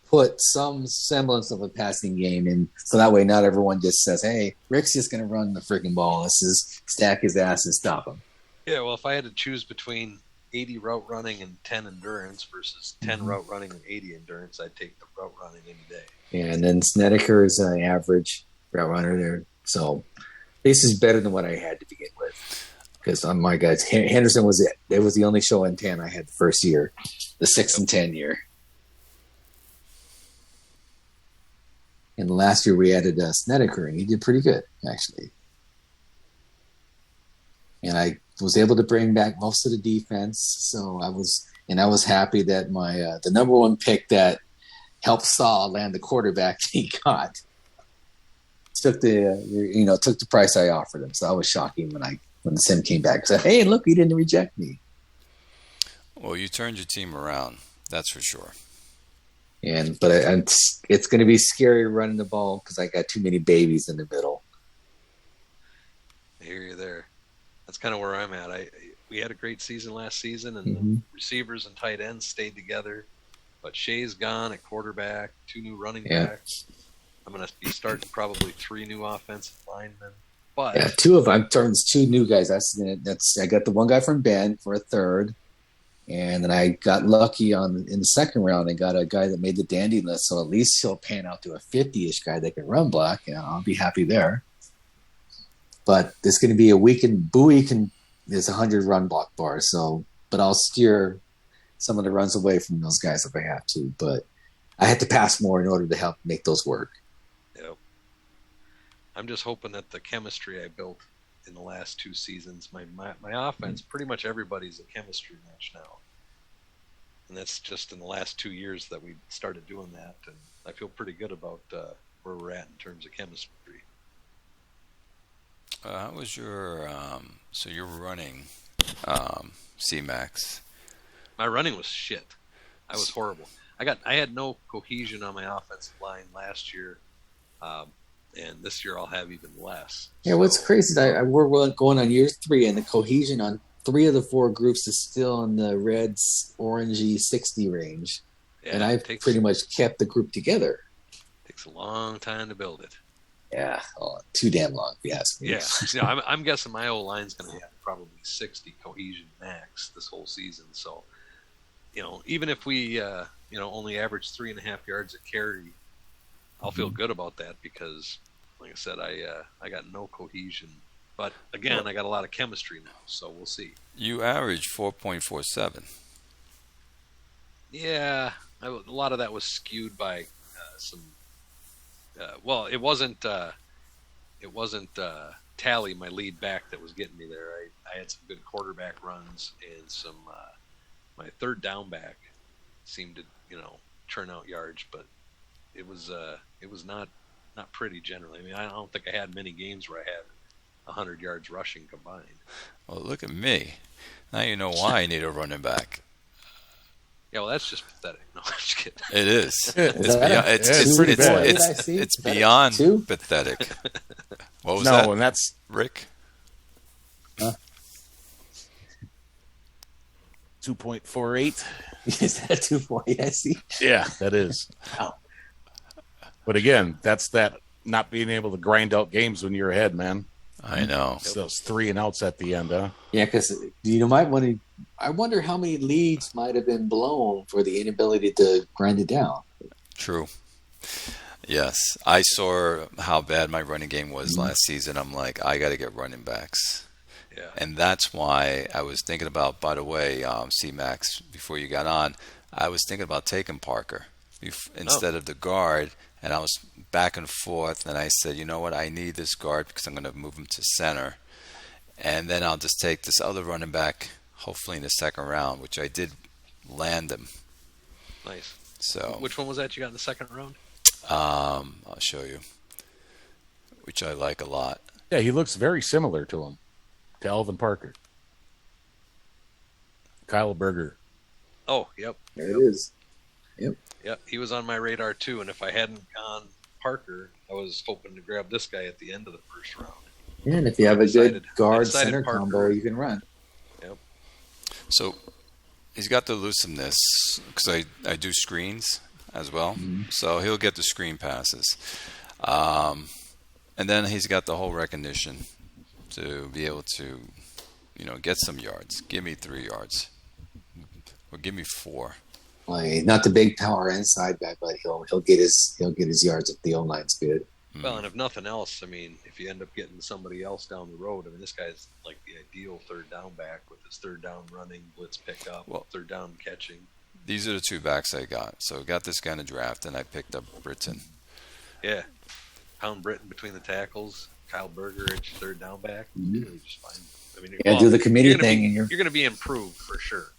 put some semblance of a passing game in, so that way not everyone just says, hey, Rick's just going to run the freaking ball. This is stack his ass and stop him. Yeah, well, if I had to choose between 80 route running and 10 endurance versus 10 route running and 80 endurance, I'd take the route running any day. Yeah, and then Snedeker is an average route runner there. So this is better than what I had to begin with. Because on my guys, Henderson was it. It was the only show in 10 I had the first year, the 6 and 10 year. And last year we added Snedeker, and he did pretty good, actually. And I was able to bring back most of the defense, so I was happy that my the number 1 pick that helped Saul land the quarterback he got took the price I offered him. So I was shocking when the Sim came back and said, hey, look, he didn't reject me. Well, you turned your team around, that's for sure. But it's going to be scary running the ball because I got too many babies in the middle. I hear you there. That's kind of where I'm at. We had a great season last season, and the receivers and tight ends stayed together. But Shea's gone at quarterback, 2 new running backs. I'm going to be starting probably 3 new offensive linemen. But 2 of them turns 2 new guys. I got the 1 guy from Ben for a 3rd, and then I got lucky in the 2nd round. I got a guy that made the dandy list, so at least he'll pan out to a 50-ish guy that can run block. I'll be happy there. But there's going to be a weekend. Bowie there's 100 run block bars, but I'll steer some of the runs away from those guys if I have to. But I had to pass more in order to help make those work. Yep. I'm just hoping that the chemistry I built in the last 2 seasons, my offense, pretty much everybody's a chemistry match now. And that's just in the last 2 years that we started doing that. And I feel pretty good about where we're at in terms of chemistry. How was your so you're running C-Max? My running was shit. I was horrible. I had no cohesion on my offensive line last year, and this year I'll have even less. Yeah, what's crazy is we're going on year 3, and the cohesion on 3 of the 4 groups is still in the reds, orangey 60 range, and I've pretty much kept the group together. Takes a long time to build it. Yeah, too damn long, if you ask me. Yeah, I'm guessing my old line's going to have probably 60 cohesion max this whole season. So, even if we, only average 3.5 yards a carry, I'll feel good about that because, like I said, I got no cohesion. But again, I got a lot of chemistry now, so we'll see. You average 4.47. Yeah, a lot of that was skewed by some. Well, it wasn't Tally, my lead back, that was getting me there. I had some good quarterback runs and some. My 3rd down back seemed to churn out yards, but it was not pretty generally. I mean, I don't think I had many games where I had 100 yards rushing combined. Well, look at me. Now you know why I need a running back. Yeah, well, that's just pathetic. No, I'm just kidding. It is. It's beyond pathetic. What was that? No, and that's Rick. 2.48. Is that 2.48? I see. Yeah, that is. Wow. But again, that's that not being able to grind out games when you're ahead, man. I know. It's those 3 and outs at the end, huh? Yeah, because might want to. I wonder how many leads might have been blown for the inability to grind it down. True. Yes, I saw how bad my running game was last season. I'm like, I got to get running backs. Yeah. And that's why I was thinking about. By the way, C-Max, before you got on, I was thinking about taking Parker instead of the guard. And I was back and forth, and I said, you know what, I need this guard because I'm going to move him to center. And then I'll just take this other running back, hopefully in the second round, which I did land him. Nice. So which one was that you got in the second round? I'll show you, which I like a lot. Yeah, he looks very similar to him, to Alvin Parker. Kyle Berger. Oh, yep. There it is. Yep. Yep, he was on my radar too, and if I hadn't gone Parker, I was hoping to grab this guy at the end of the first round. Yeah, and if you have a good guard Decided center Parker. combo, you can run. Yep. So he's got the elusiveness because I do screens as well. Mm-hmm. So he'll get the screen passes. And then he's got the whole recognition to be able to, get some yards. Give me 3 yards. Or give me 4. Like, not the big power inside guy, but he'll get his yards if the O-line's good. Well, and if nothing else, I mean, if you end up getting somebody else down the road, I mean, this guy's like the ideal third down back with his third down running, blitz pickup, third down catching. These are the 2 backs I got. So I got this guy in the draft, and I picked up Britton. Yeah. Pound Britton between the tackles, Kyle Berger at your third down back. Mm-hmm. Really just fine. I mean, do the committee thing, and you're going to be improved for sure.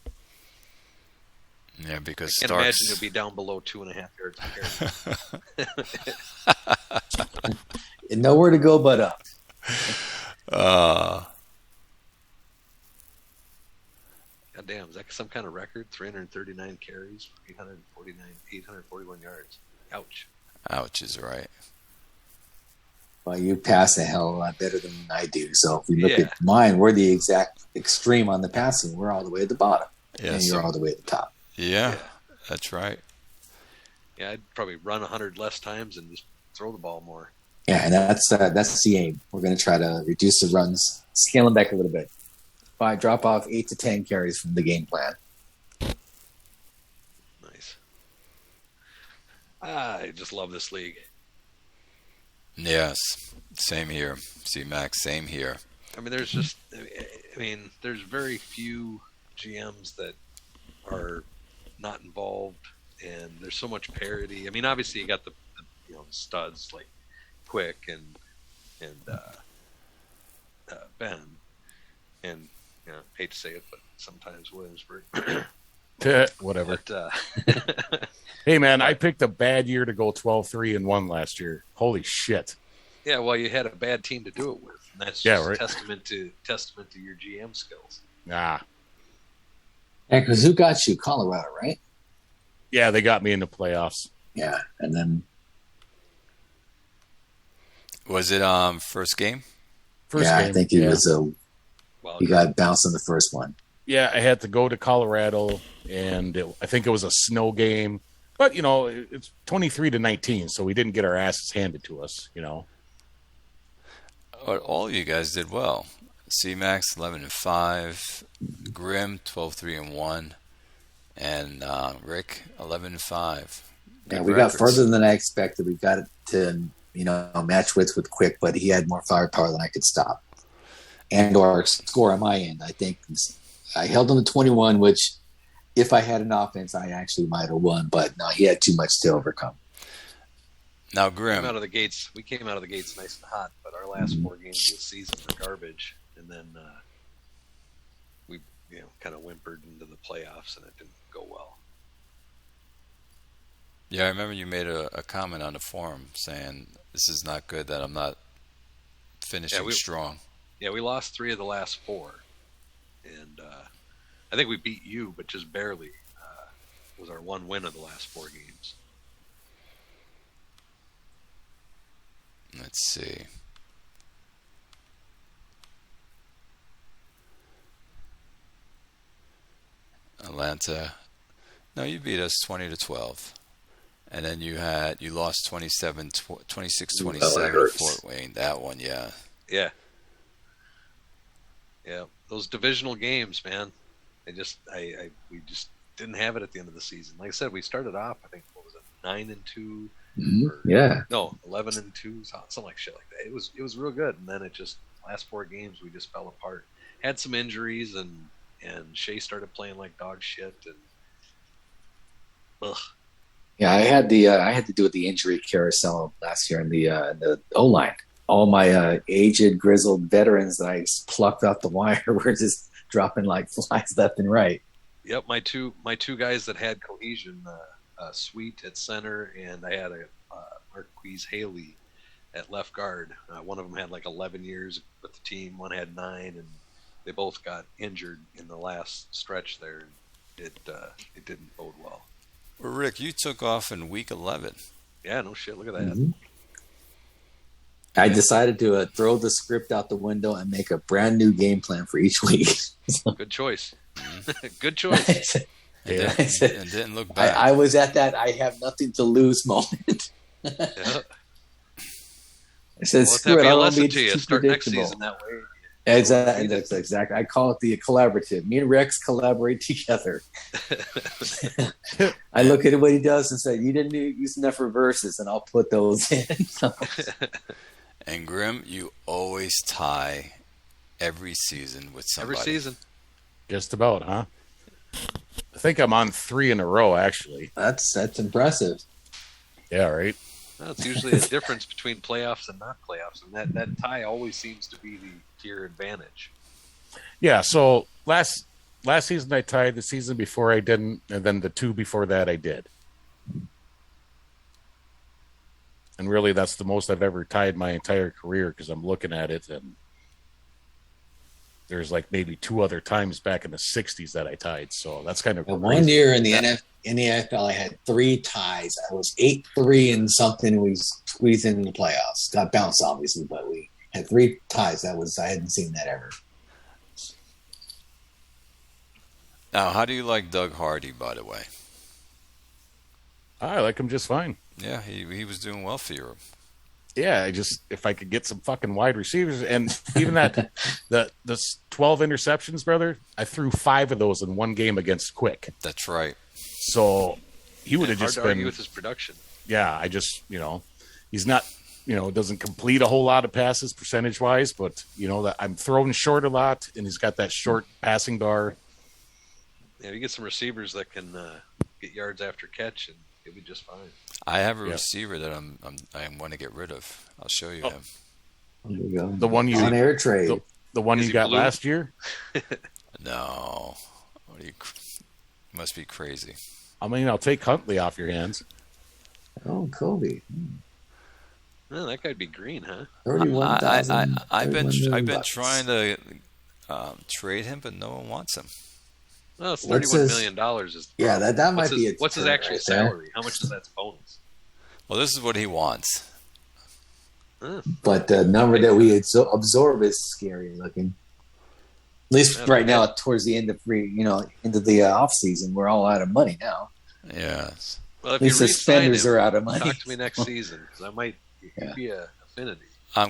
Yeah, because I can't imagine you'll be down below 2.5 yards a carry. And nowhere to go but up. God damn, is that some kind of record? 339 carries, 841 yards. Ouch. Ouch is right. Well, you pass a hell of a lot better than I do. So if we look at mine, we're the exact extreme on the passing. We're all the way at the bottom, and you're all the way at the top. Yeah, that's right. Yeah, I'd probably run 100 less times and just throw the ball more. Yeah, and that's the aim. We're going to try to reduce the runs, scale them back a little bit. Drop off 8 to 10 carries from the game plan. Nice. I just love this league. Yes, same here. See, Max, same here. I mean, there's there's very few GMs that are not involved, and there's so much parity. I mean, obviously you got the studs like Quick and Ben, and hate to say it, but sometimes Williamsburg. Whatever. But, hey man, I picked a bad year to go 12-3-1 last year. Holy shit. Yeah, well, you had a bad team to do it with, and that's just testament to your GM skills. Nah. Yeah, because who got you? Colorado, right? Yeah, they got me in the playoffs. Yeah, and then was it first game? First game. I think he was he got bounced on the first one. Yeah, I had to go to Colorado, and I think it was a snow game. But it's 23-19, so we didn't get our asses handed to us. But all you guys did well. C-Max 11-5, Grim 12-3-1, and Rick 11-5. Yeah, we got further than I expected. We got it to match with Quick, but he had more firepower than I could stop. And our score on my end, I think I held him to 21, which if I had an offense, I actually might have won. But no, he had too much to overcome. Now, Grim. We came out of the gates nice and hot, but our last 4 games of the season were garbage. And then we kind of whimpered into the playoffs, and it didn't go well. Yeah, I remember you made a comment on the forum saying this is not good that I'm not finishing strong. Yeah, we lost 3 of the last 4, and I think we beat you, but just barely. Was our one win of the last 4 games. Let's see. Atlanta. No, you beat us 20-12. And then you lost 26-27 Fort Wayne. That one, yeah. Yeah. Yeah. Those divisional games, man. We just didn't have it at the end of the season. Like I said, we started off, I think, 9-2. Yeah. No, 11-2, something like shit like that. It was real good, and then it just last 4 games we just fell apart. Had some injuries, and Shea started playing like dog shit, and ugh. Yeah, I had to do with the injury carousel last year in the O-line. all my aged, grizzled veterans that I plucked off the wire were just dropping like flies left and right. Yep, my two guys that had cohesion, Sweet at center, and I had a Marquise Haley at left guard. One of them had like 11 years with the team. One had 9, and they both got injured in the last stretch there. It didn't bode well. Well, Rick, you took off in week 11. Yeah, no shit. Look at that. Mm-hmm. I decided to throw the script out the window and make a brand new game plan for each week. Good choice. Good choice. It didn't look bad. I was at that I have nothing to lose moment. Yeah. I said, screw it, I won't be too Start next predictable. season that way. Exactly. That's exactly. I call it the collaborative. Me and Rex collaborate together. I look at what he does and say, "You didn't use enough reverses," and I'll put those in. And Grim, you always tie every season with somebody. Every season. Just about, huh? I think I'm on 3 in a row, actually. That's impressive. Yeah, right. Well, it's usually a difference between playoffs and not playoffs, and that tie always seems to be to your advantage. Yeah, so last season I tied, the season before I didn't, and then the 2 before that I did. And really, that's the most I've ever tied my entire career, because I'm looking at it, and there's like maybe 2 other times back in the 60s that I tied. So that's kind of well, one year in the NFL, I had 3 ties. I was 8-3 and something. We squeezed in the playoffs. Got bounced, obviously, but we had 3 ties. I hadn't seen that ever. Now, how do you like Doug Hardy, by the way? I like him just fine. Yeah, he was doing well for you. Yeah, if I could get some fucking wide receivers, and even that the 12 interceptions, brother, I threw 5 of those in one game against Quick. That's right. So he would have just hard to been argue with his production. Yeah, he's not, doesn't complete a whole lot of passes percentage wise, but that I'm throwing short a lot, and he's got that short passing bar. Yeah, you get some receivers that can get yards after catch, and he'll be just fine. I have a receiver that I want to get rid of. I'll show you him. There you go. The one you on air trade. The one you got blue? last year? No, must be crazy. I mean, I'll take Huntley off your hands. Oh, Kobe. Well, that guy'd be green, huh? 31,000. I've been trying to trade him, but no one wants him. Well, it's $31 million. Yeah, that might be. What's his actual salary? How much is that bonus? Well, this is what he wants. But the number that we absorb is scary looking. At least right now, towards the end of into the off season, we're all out of money now. Yes. Well, if at least the spenders are out of money. Talk to me next season, because I might be a affinity. I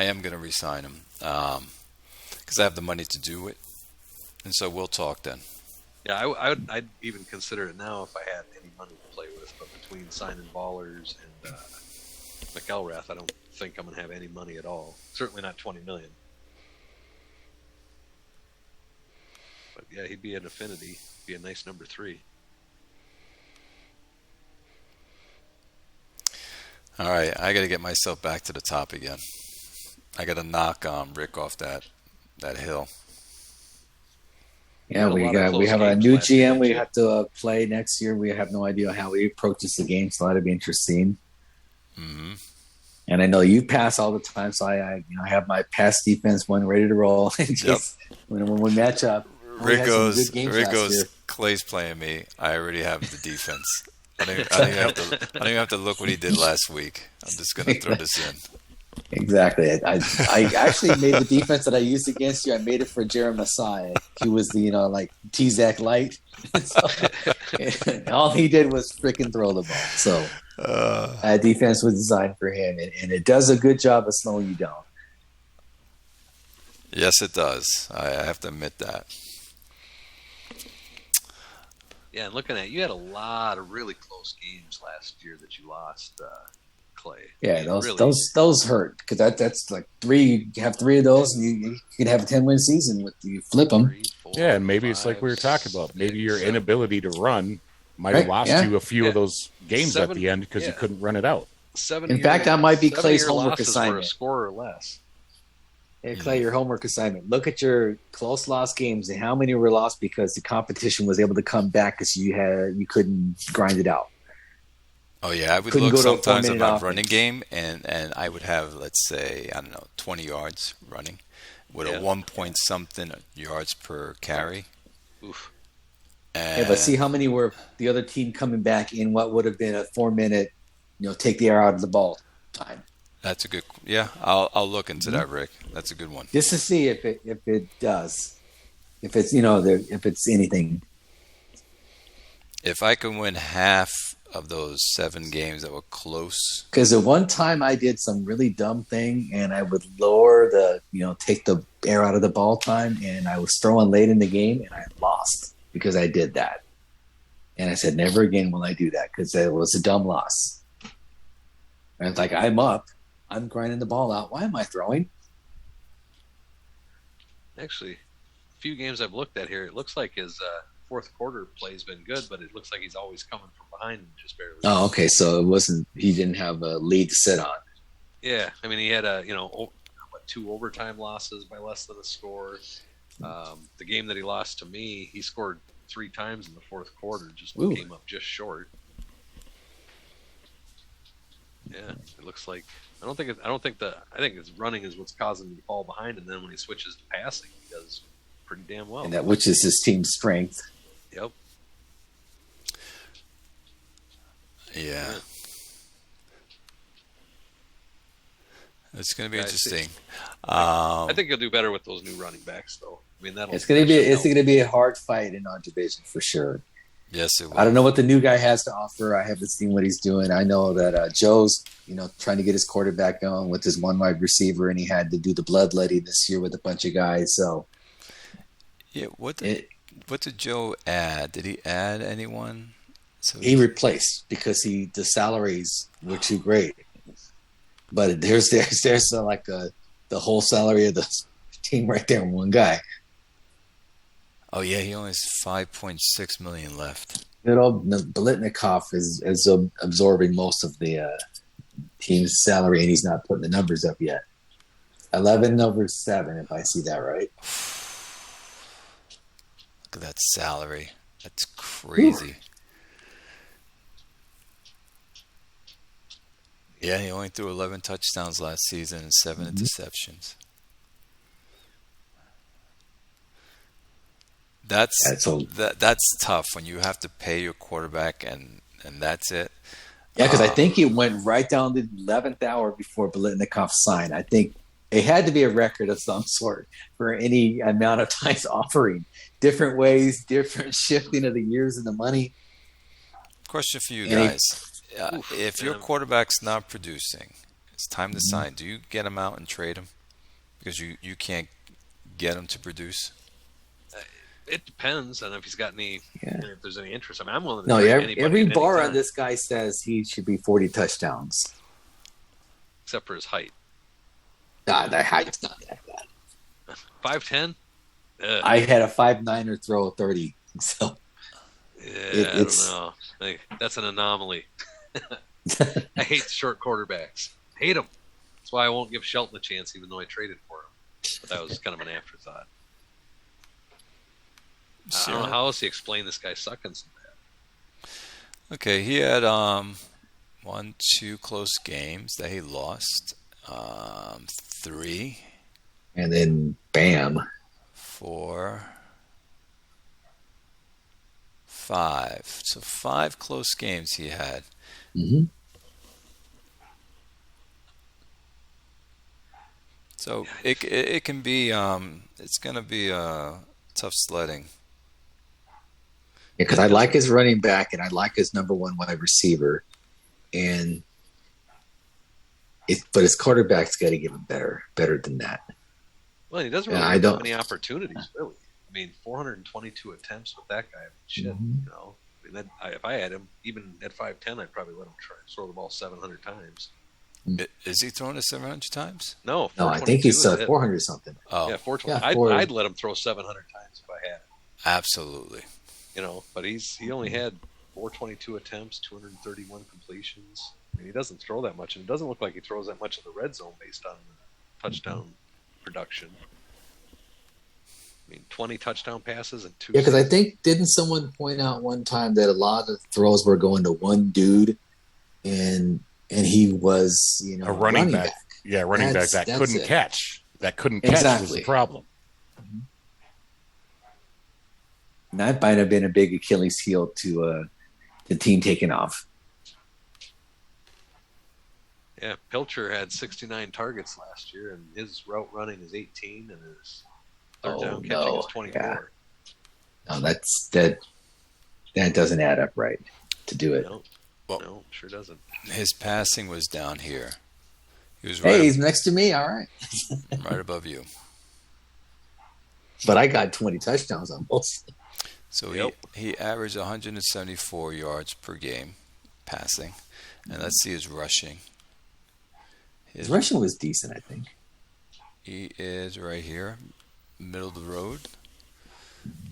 am gonna re-sign him because I have the money to do it, and so we'll talk then. Yeah, I'd even consider it now if I had any money to play with. But between signing Ballers and McElrath, I don't think I'm gonna have any money at all. Certainly not $20 million. But yeah, he'd be an affinity. Be a nice number 3. All right, I got to get myself back to the top again. I got to knock Rick off that hill. Yeah, we have a new GM we have to play next year. We have no idea how he approaches the game, so that'll be interesting. Mm-hmm. And I know you pass all the time, so I have my pass defense one ready to roll in case when we match up. Rick goes, Clay's playing me. I already have the defense. I don't even have to look what he did last week. I'm just going to throw this in. Exactly. I actually made the defense that I used against you. I made it for Jeremy Messiah. He was the like T-Zach light. So, all he did was freaking throw the ball. So that defense was designed for him, and it does a good job of slowing you down. Yes, it does. I have to admit that. Yeah, and looking at you had a lot of really close games last year that you lost, Clay. Yeah, those hurt because that's like 3. You have 3 of those, and you could have a 10-win season with you flip them. 3, 4, Yeah, and maybe 5, it's like we were talking about. Maybe 6, your 7. inability to run might have lost you a few of those games 7, at the end because you couldn't run it out. In fact, that might be Clay's homework assignment. For a score or less. Hey, Clay, your homework assignment. Look at your close loss games and how many were lost because the competition was able to come back because you couldn't grind it out. Oh yeah, I would look sometimes at my running game, and I would have, let's say, 20 yards running with a 1 point something yards per carry. Oof. But see how many were the other team coming back in what would have been a 4-minute, take the air out of the ball time. That's a good. Yeah, I'll look into that, Rick. That's a good one. Just to see if it does, if it's if it's anything. If I can win half of those 7 games that were close. Because at one time I did some really dumb thing, and I would lower take the air out of the ball time, and I was throwing late in the game, and I lost because I did that. And I said, never again will I do that because it was a dumb loss. And it's like, I'm up. I'm grinding the ball out. Why am I throwing? Actually, a few games I've looked at here, it looks like his fourth quarter play's been good, but it looks like he's always coming from behind and just barely. Oh, okay. So he didn't have a lead to sit on. Yeah. I mean, he had 2 overtime losses by less than a score. The game that he lost to me, he scored 3 times in the fourth quarter, just came up just short. Yeah, it looks like I think his running is what's causing him to fall behind, and then when he switches to passing, he does pretty damn well. And which is his team's strength. Yep. Yeah. It's going to be interesting. I think he'll do better with those new running backs, though. I mean, it's going to be a hard fight in our division for sure. Yes, it will. I don't know what the new guy has to offer. I haven't seen what he's doing. I know that Joe's, trying to get his quarterback going with his one wide receiver, and he had to do the bloodletting this year with a bunch of guys. So, yeah, what did Joe add? Did he add anyone? So he replaced because the salaries were too great. But there's like the whole salary of the team right there in one guy. Oh yeah, he only has $5.6 million left. Biletnikoff is absorbing most of the team's salary, and he's not putting the numbers up yet. 11/7, if I see that right. Look at that salary. That's crazy. Yeah, he only threw 11 touchdowns last season and 7 interceptions. That's tough when you have to pay your quarterback and that's it. Yeah, because I think he went right down the 11th hour before Biletnikoff signed. I think it had to be a record of some sort for any amount of times offering different ways, different shifting of the years and the money. Question for you guys. If your quarterback's not producing, it's time to sign. Do you get him out and trade him because you can't get him to produce? It depends on if he's got any. If there's any interest. I mean, I'm willing to. No, every bar on this guy says he should be 40 touchdowns, except for his height. Nah, that height's not that bad. 5'10". I had a 5'9" throw 30. So I don't know. That's an anomaly. I hate short quarterbacks. Hate them. That's why I won't give Shelton a chance, even though I traded for him. But that was kind of an afterthought. I don't know how else he explained this guy sucking so bad. Okay, he had 2 close games that he lost. 3. And then bam. 4. 5. So 5 close games he had. Mm-hmm. So it can be it's going to be tough sledding. Because I like his running back and I like his number 1 wide receiver, but his quarterback's got to give him better than that. Well, he doesn't really have many opportunities, really. I mean, 422 attempts with that guy. Shit, I mean, if I had him, even at 5'10", I'd probably let him throw the ball 700 times. Is he throwing it 700 times? No, I think he's 400 something. Oh, yeah, 420. I'd let him throw 700 times if I had him. Absolutely. But he only had 422 attempts, 231 completions. I mean, he doesn't throw that much, and it doesn't look like he throws that much in the red zone based on the touchdown production. I mean, 20 touchdown passes and 2. Yeah, because I think, didn't someone point out one time that a lot of throws were going to one dude, and he was, a running back. Yeah, running back that couldn't catch. That couldn't catch was the problem. And that might have been a big Achilles heel to the team taking off. Yeah, Pilcher had 69 targets last year, and his route running is 18, and his third down catching is 24. Yeah. No, that doesn't add up right to do it. No, sure doesn't. His passing was down here. He was he's next to me. All right. Right above you. But I got 20 touchdowns almost. So he averaged 174 yards per game passing. And let's see his rushing. His rushing was decent, I think. He is right here, middle of the road,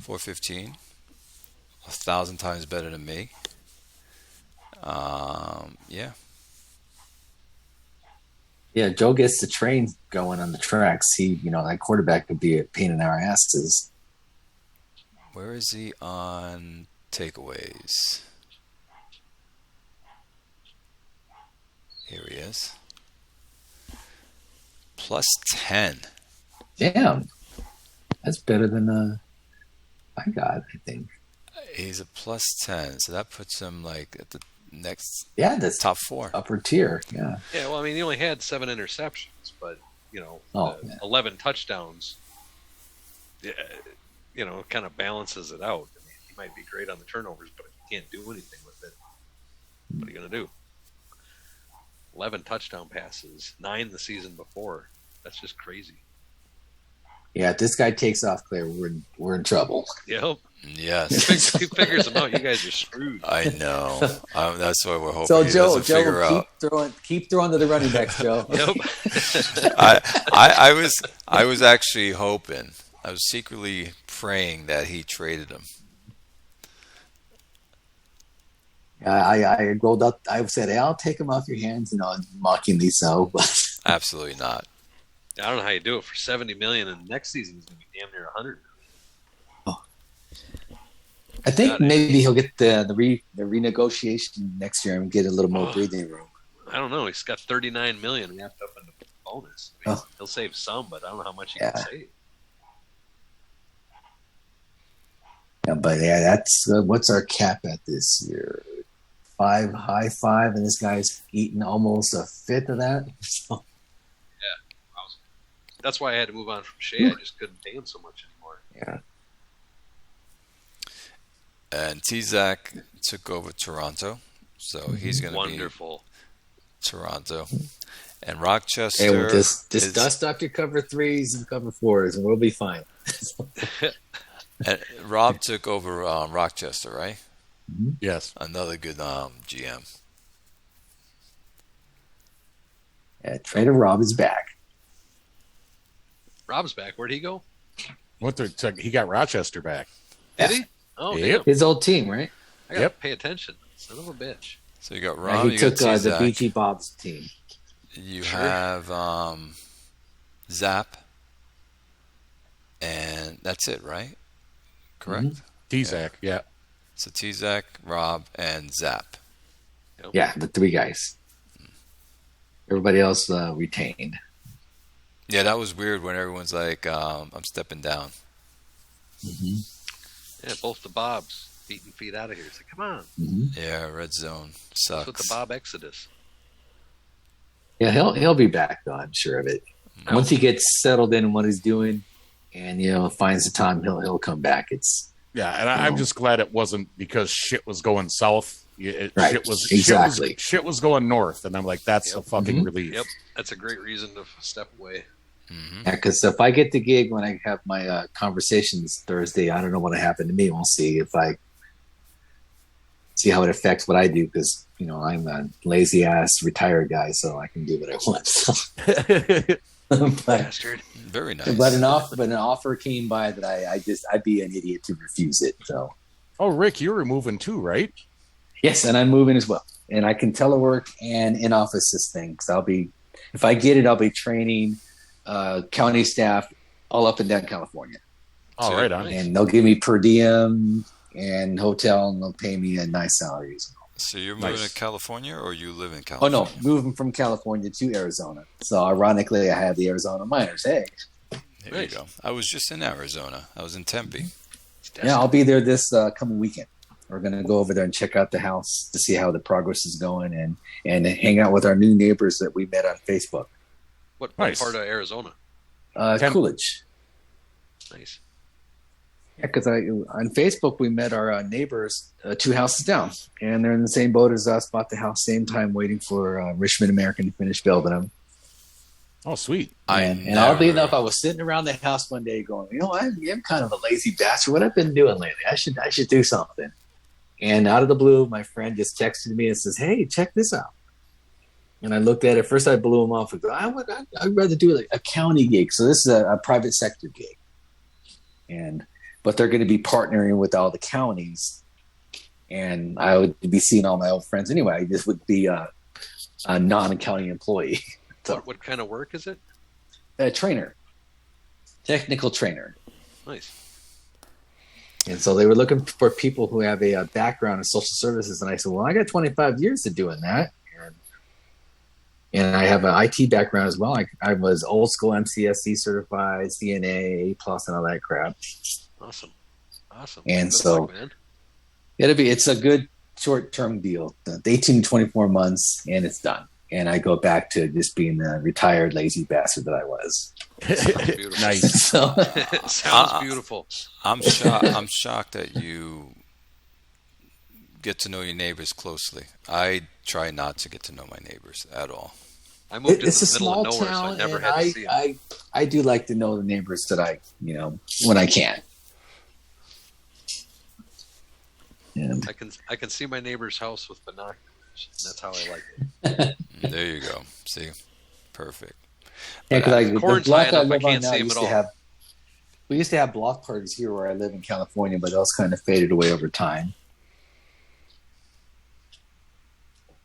415. 1,000 times better than me. Yeah. Yeah, Joe gets the train going on the tracks. That quarterback could be a pain in our asses. Where is he on takeaways? Here he is. Plus 10. Damn. That's better than I got, I think. He's a plus 10, so that puts him like at the next that's top 4. Upper tier, yeah. Yeah, well, I mean, he only had 7 interceptions, but, 11 touchdowns, kind of balances it out. I mean, he might be great on the turnovers, but if you can't do anything with it, what are you going to do? 11 touchdown passes, 9 the season before. That's just crazy. Yeah, if this guy takes off, Claire, we're in trouble. Yep. Yes. He figures them out. You guys are screwed. I know. That's why we're hoping so he Joe, doesn't figure out. Keep throwing to the running backs, Joe. Yep. I was actually hoping. I was secretly praying that he traded him. I rolled up. I said, "Hey, I'll take him off your hands," mockingly so. Absolutely not. I don't know how you do it for $70 million, and next season is going to be damn near $100 million. Oh. I think maybe he'll get the renegotiation next year and get a little more breathing room. I don't know. He's got $39 million wrapped up in the bonus. I mean, he'll save some, but I don't know how much he can save. Yeah, but that's what's our cap at this year? High five, and this guy's eating almost a fifth of that. So. That's why I had to move on from Shea. I just couldn't pay him so much anymore. Yeah. And T-Zac took over Toronto, so he's going to be Toronto. And Rochester. Hey, well, just dust off your cover 3s and cover 4s, and we'll be fine. And Rob took over Rochester, right? Mm-hmm. Yes. Another good GM. Yeah, Trader Rob is back. Rob's back. Where'd he go? He got Rochester back. Did he? Oh, yep. His old team, right? I got to pay attention. Son of a bitch. So you got Rob. He took the BG Bob's team. You have Zap, and that's it, right? Correct? Mm-hmm. T-Zac, yeah. So T-Zac, Rob, and Zap. Yep. Yeah, the 3 guys. Everybody else retained. Yeah, that was weird when everyone's like, I'm stepping down. Mm-hmm. Yeah, both the Bobs beating feet out of here. It's like, come on. Mm-hmm. Yeah, red zone sucks. That's what the Bob Exodus. Yeah, he'll be back though. I'm sure of it. Once he gets settled in what he's doing, and finds the time, he'll come back. And I'm just glad it wasn't because shit was going south. Shit was going north, and I'm like, that's a fucking relief. Yep, that's a great reason to step away. Mm-hmm. Yeah, because if I get the gig when I have my conversations Thursday, I don't know what'll happen to me. We'll see how it affects what I do. Because I'm a lazy ass retired guy, so I can do what I want. Bastard. Very nice. But an offer came by that I'd be an idiot to refuse it. So. Oh, Rick, you're moving too, right? Yes, and I'm moving as well. And I can telework and in-office this thing. Because if I get it, I'll be training county staff all up and down California. All right, on. And they'll give me per diem and hotel, and they'll pay me a nice salary. So you're moving to California, or you live in California? Oh, no, moving from California to Arizona. So ironically, I have the Arizona Miners. Hey. There you go. I was just in Arizona. I was in Tempe. Yeah, I'll be there this coming weekend. We're going to go over there and check out the house to see how the progress is going and hang out with our new neighbors that we met on Facebook. What part of Arizona? Coolidge. Nice. Yeah, because on Facebook we met our neighbors 2 houses down, and they're in the same boat as us. Bought the house same time, waiting for Richmond American to finish building them. Oh, sweet! And oddly enough, I was sitting around the house one day going, I'm kind of a lazy bastard. What I've been doing lately? I should do something. And out of the blue, my friend just texted me and says, "Hey, check this out." And I looked at it. First, I blew him off. I go, I'd rather do like a county gig. So this is a private sector gig, but they're going to be partnering with all the counties, and I would be seeing all my old friends anyway. I just would be a non-county employee. So, what kind of work is it? A trainer, technical trainer. Nice. And so they were looking for people who have a background in social services. And I said, well, I got 25 years of doing that. And I have an IT background as well. I was old school MCSC certified, CNA, A+, and all that crap. Awesome. And good so luck, man. it's a good short-term deal. 18 to 24 months, and it's done. And I go back to just being the retired lazy bastard that I was. Nice. So, sounds beautiful. I'm shocked that you get to know your neighbors closely. I try not to get to know my neighbors at all. I moved in it's the a middle small of nowhere, town, so I never and had to see them. I do like to know the neighbors that I, when I can. And I can see my neighbor's house with binoculars. That's how I like it. There you go. See, perfect. yeah, because the corn's block high I enough, I live on can't now see 'em used at to all. have. We used to have block parties here where I live in California, but those kind of faded away over time.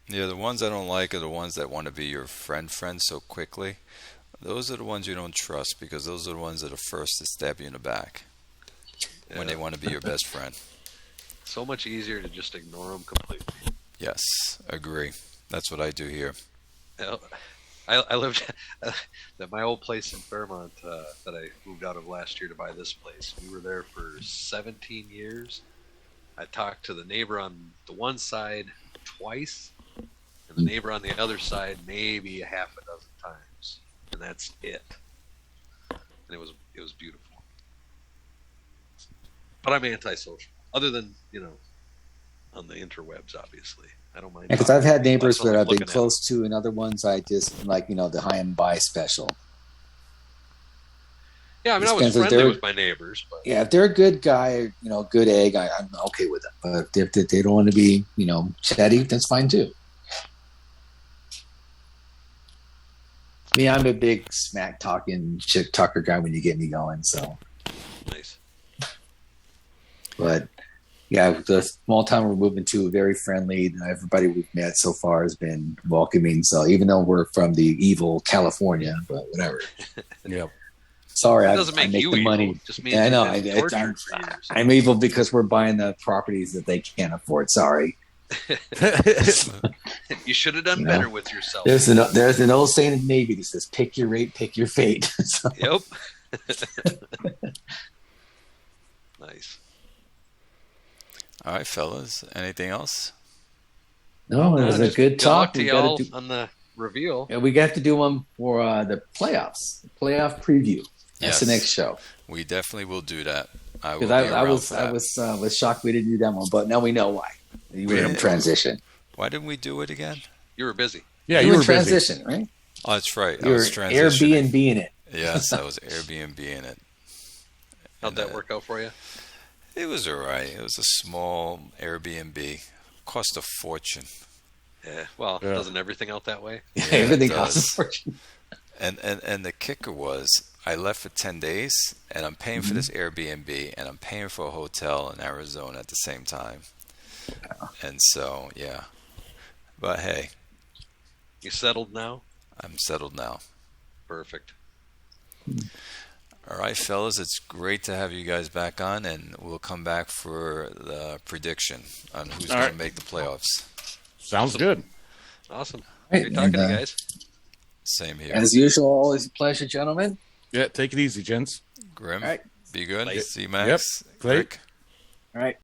Yeah, the ones I don't like are the ones that want to be your friend so quickly. Those are the ones you don't trust, because those are the ones that are first to stab you in the back when they want to be your best friend. So much easier to just ignore them completely. Yes, agree. That's what I do here. I lived at my old place in Fairmont that I moved out of last year to buy this place. We were there for 17 years. I talked to the neighbor on the one side twice, and the neighbor on the other side maybe a half a dozen times, and that's it. And it was beautiful. But I'm antisocial, other than on the interwebs, obviously. I don't mind. Because I've had neighbors that that I've been close to, and other ones I just like, the high and buy special. Yeah, I mean, I was friendly with my neighbors. But yeah, if they're a good guy, good egg, I'm okay with them. But if they don't want to be, chatty, that's fine too. Me, I'm a big smack talking, shit talker guy when you get me going. So nice. But yeah, the small town we're moving to, very friendly. Everybody we've met so far has been welcoming. So even though we're from the evil California, but whatever. Yep. Sorry, it doesn't make you the money. Evil. Just means I know. I'm evil because we're buying the properties that they can't afford. Sorry. You should have done better with yourself. There's an old saying in the Navy that says, "Pick your rate, pick your fate." So. Yep. Nice. All right, fellas. Anything else? No, it was a good talk. We got to on the reveal. Yeah, we got to do one for the playoffs, playoff preview. That's the next show. We definitely will do that. I was shocked we didn't do that one, but now we know why. You were in transition. Why didn't we do it again? You were busy. Yeah, you were in busy. transition, right? Oh, that's right. You were Airbnb-ing it. Yes, I was Airbnb-ing it. How'd that work out for you? It was all right. It was a small Airbnb. Cost a fortune. Yeah. Well, doesn't everything out that way? Yeah, everything costs a fortune. And the kicker was, I left for 10 days, and I'm paying for this Airbnb, and I'm paying for a hotel in Arizona at the same time. And so, yeah. But hey, You settled now? I'm settled now. Perfect. All right, fellas, it's great to have you guys back on, and we'll come back for the prediction on who's going to make the playoffs. Sounds good. Awesome. Right, Great talking to and, you guys. Same here. As usual, always a pleasure, gentlemen. Yeah, take it easy, gents. Grim, All right. be good. Bye. See you, Max. Yep. Great. Rick. All right.